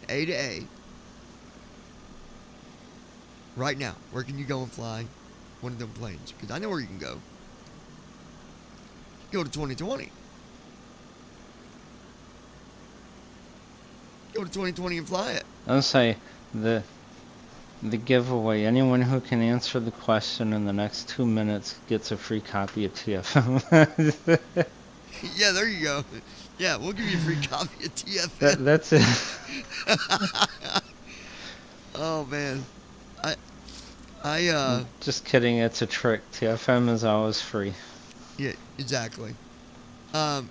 A to A? Right now, where can you go and fly one of them planes? Because I know where you can go. Go to 2020. Go to 2020 and fly it. I'll say the giveaway. Anyone who can answer the question in the next 2 minutes gets a free copy of TFM. Yeah, there you go. Yeah, we'll give you a free copy of TFM. That's it. Oh man, Just kidding. It's a trick. TFM is always free. Yeah, exactly. I'll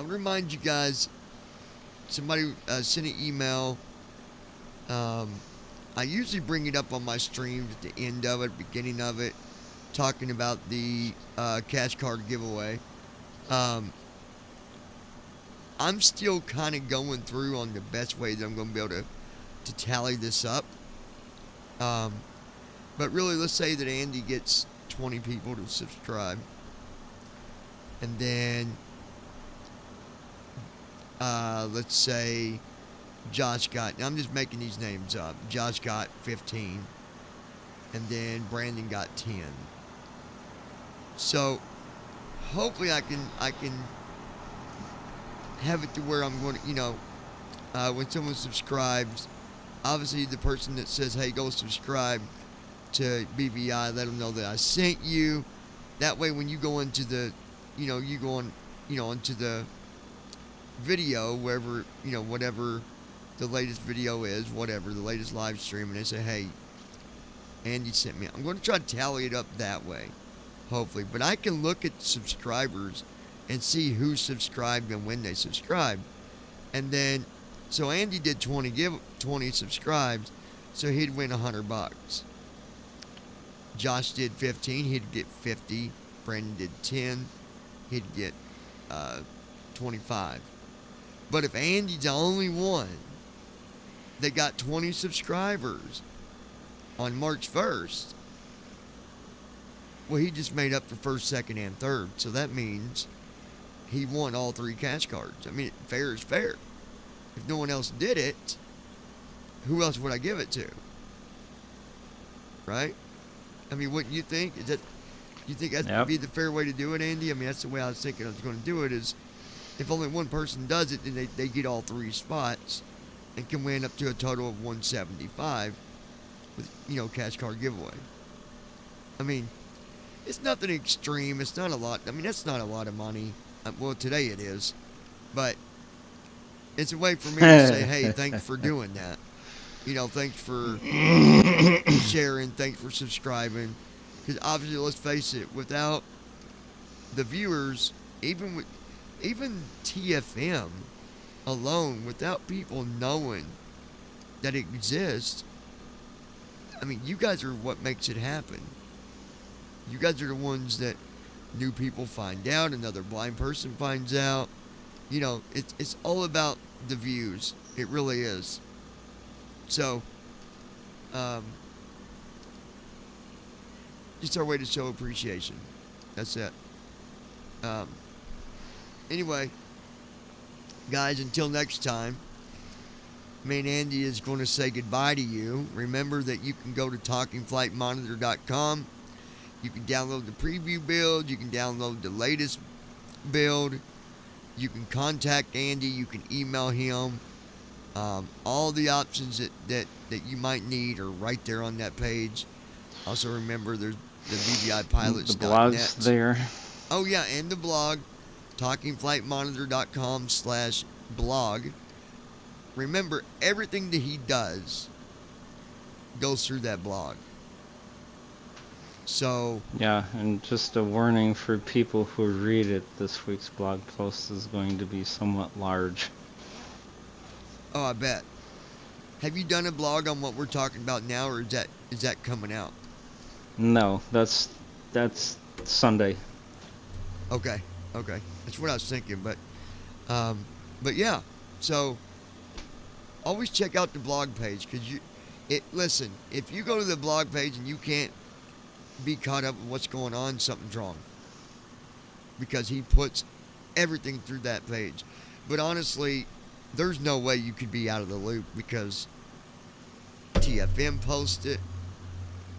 remind you guys. Somebody sent an email. I usually bring it up on my streams at the end of it, beginning of it, talking about the cash card giveaway. I'm still kind of going through on the best way that I'm going to be able to tally this up. But really, let's say that Andy gets 20 people to subscribe. And then, let's say Josh got, now I'm just making these names up. Josh got 15. And then Brandon got 10. So, hopefully I can have it to where I'm going to, when someone subscribes, obviously the person that says, hey, go subscribe to BVI, let them know that I sent you. That way when you go into the, you go on, into the video, wherever, whatever the latest video is, whatever, the latest live stream, and they say, hey, Andy sent me. I'm going to try to tally it up that way, hopefully. But I can look at subscribers and see who subscribed and when they subscribed. And then, so Andy did 20 subscribes, so he'd win $100. Josh did 15, he'd get 50. Brandon did 10, he'd get 25. But if Andy's the only one that got 20 subscribers on March 1st, well, he just made up for first, second, and third. So that means he won all 3 cash cards. I mean, fair is fair. If no one else did it, who else would I give it to? Right? I mean, wouldn't you think? You think that would be the fair way to do it, Andy? I mean, that's the way I was thinking I was going to do it, is if only one person does it, then they get all 3 spots and can win up to a total of 175 with, cash card giveaway. I mean, it's nothing extreme. It's not a lot. I mean, that's not a lot of money. Well, today it is. But it's a way for me to say, hey, thanks for doing that. Thanks for sharing. Thanks for subscribing. Because obviously, let's face it, without the viewers, even TFM alone, without people knowing that it exists, I mean, you guys are what makes it happen. You guys are the ones that new people find out, another blind person finds out. It's all about the views. It really is. So, just our way to show appreciation. That's it. Anyway, guys, until next time, me and Andy is going to say goodbye to you. Remember that you can go to talkingflightmonitor.com. You can download the preview build. You can download the latest build. You can contact Andy. You can email him. All the options that you might need are right there on that page. Also remember there's the BVIpilots.net. The blog's there. Oh yeah, and the blog, talkingflightmonitor.com/blog. Remember, everything that he does goes through that blog. So Yeah, and just a warning for people who read it, this week's blog post is going to be somewhat large. oh, I bet. Have you done a blog on what we're talking about now, or is that coming out? No, that's Sunday. Okay, that's what I was thinking. But yeah. So always check out the blog page, because listen, if you go to the blog page and you can't be caught up with what's going on, something's wrong, because he puts everything through that page. But honestly, there's no way you could be out of the loop, because TFM posts it,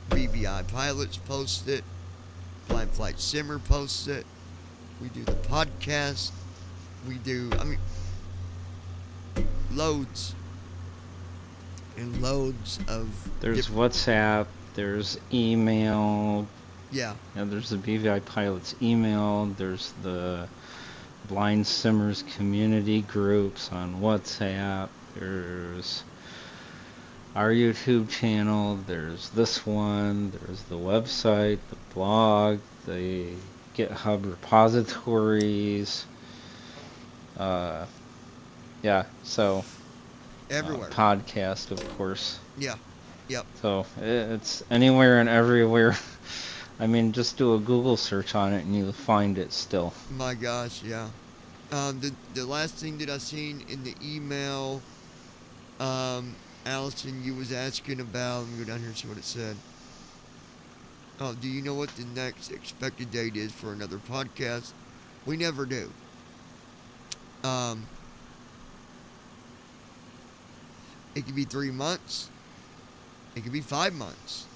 BVI Pilots post it, Blind Flight Simmer posts it, we do the podcast, loads and loads of... There's WhatsApp, there's email. Yeah. There's the BVI Pilots email, there's the Blind Simmers community groups on WhatsApp, there's our YouTube channel, there's this one, there's the website, the blog, the GitHub repositories. So everywhere. Podcast, of course. Yeah. Yep. So it's anywhere and everywhere. I mean, just do a Google search on it and you'll find it still. My gosh, yeah. The last thing that I seen in the email, Allison, you was asking about, let me go down here and see what it said. Oh, do you know what the next expected date is for another podcast? We never do. It could be 3 months. It could be 5 months.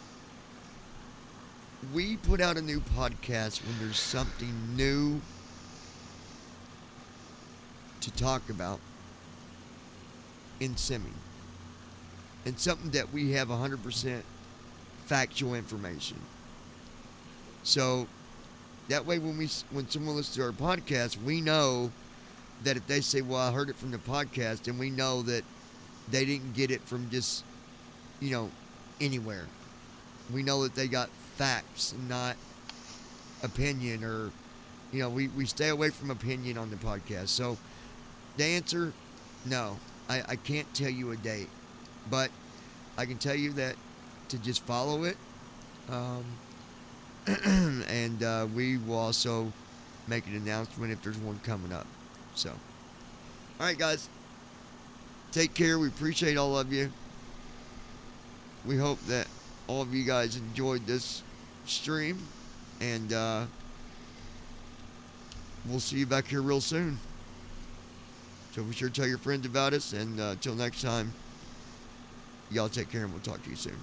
We put out a new podcast when there's something new to talk about in simming. and something that we have 100% factual information. So that way, when someone listens to our podcast, we know that if they say, "Well, I heard it from the podcast," and we know that they didn't get it from just, anywhere. We know that they got facts, not opinion, or we stay away from opinion on the podcast. So the answer, no, I can't tell you a date, but I can tell you that to just follow it. And we will also make an announcement if there's one coming up. So, all right, guys, take care. We appreciate all of you. We hope that all of you guys enjoyed this stream, and we'll see you back here real soon. So be sure to tell your friends about us, and until next time, y'all take care, and we'll talk to you soon.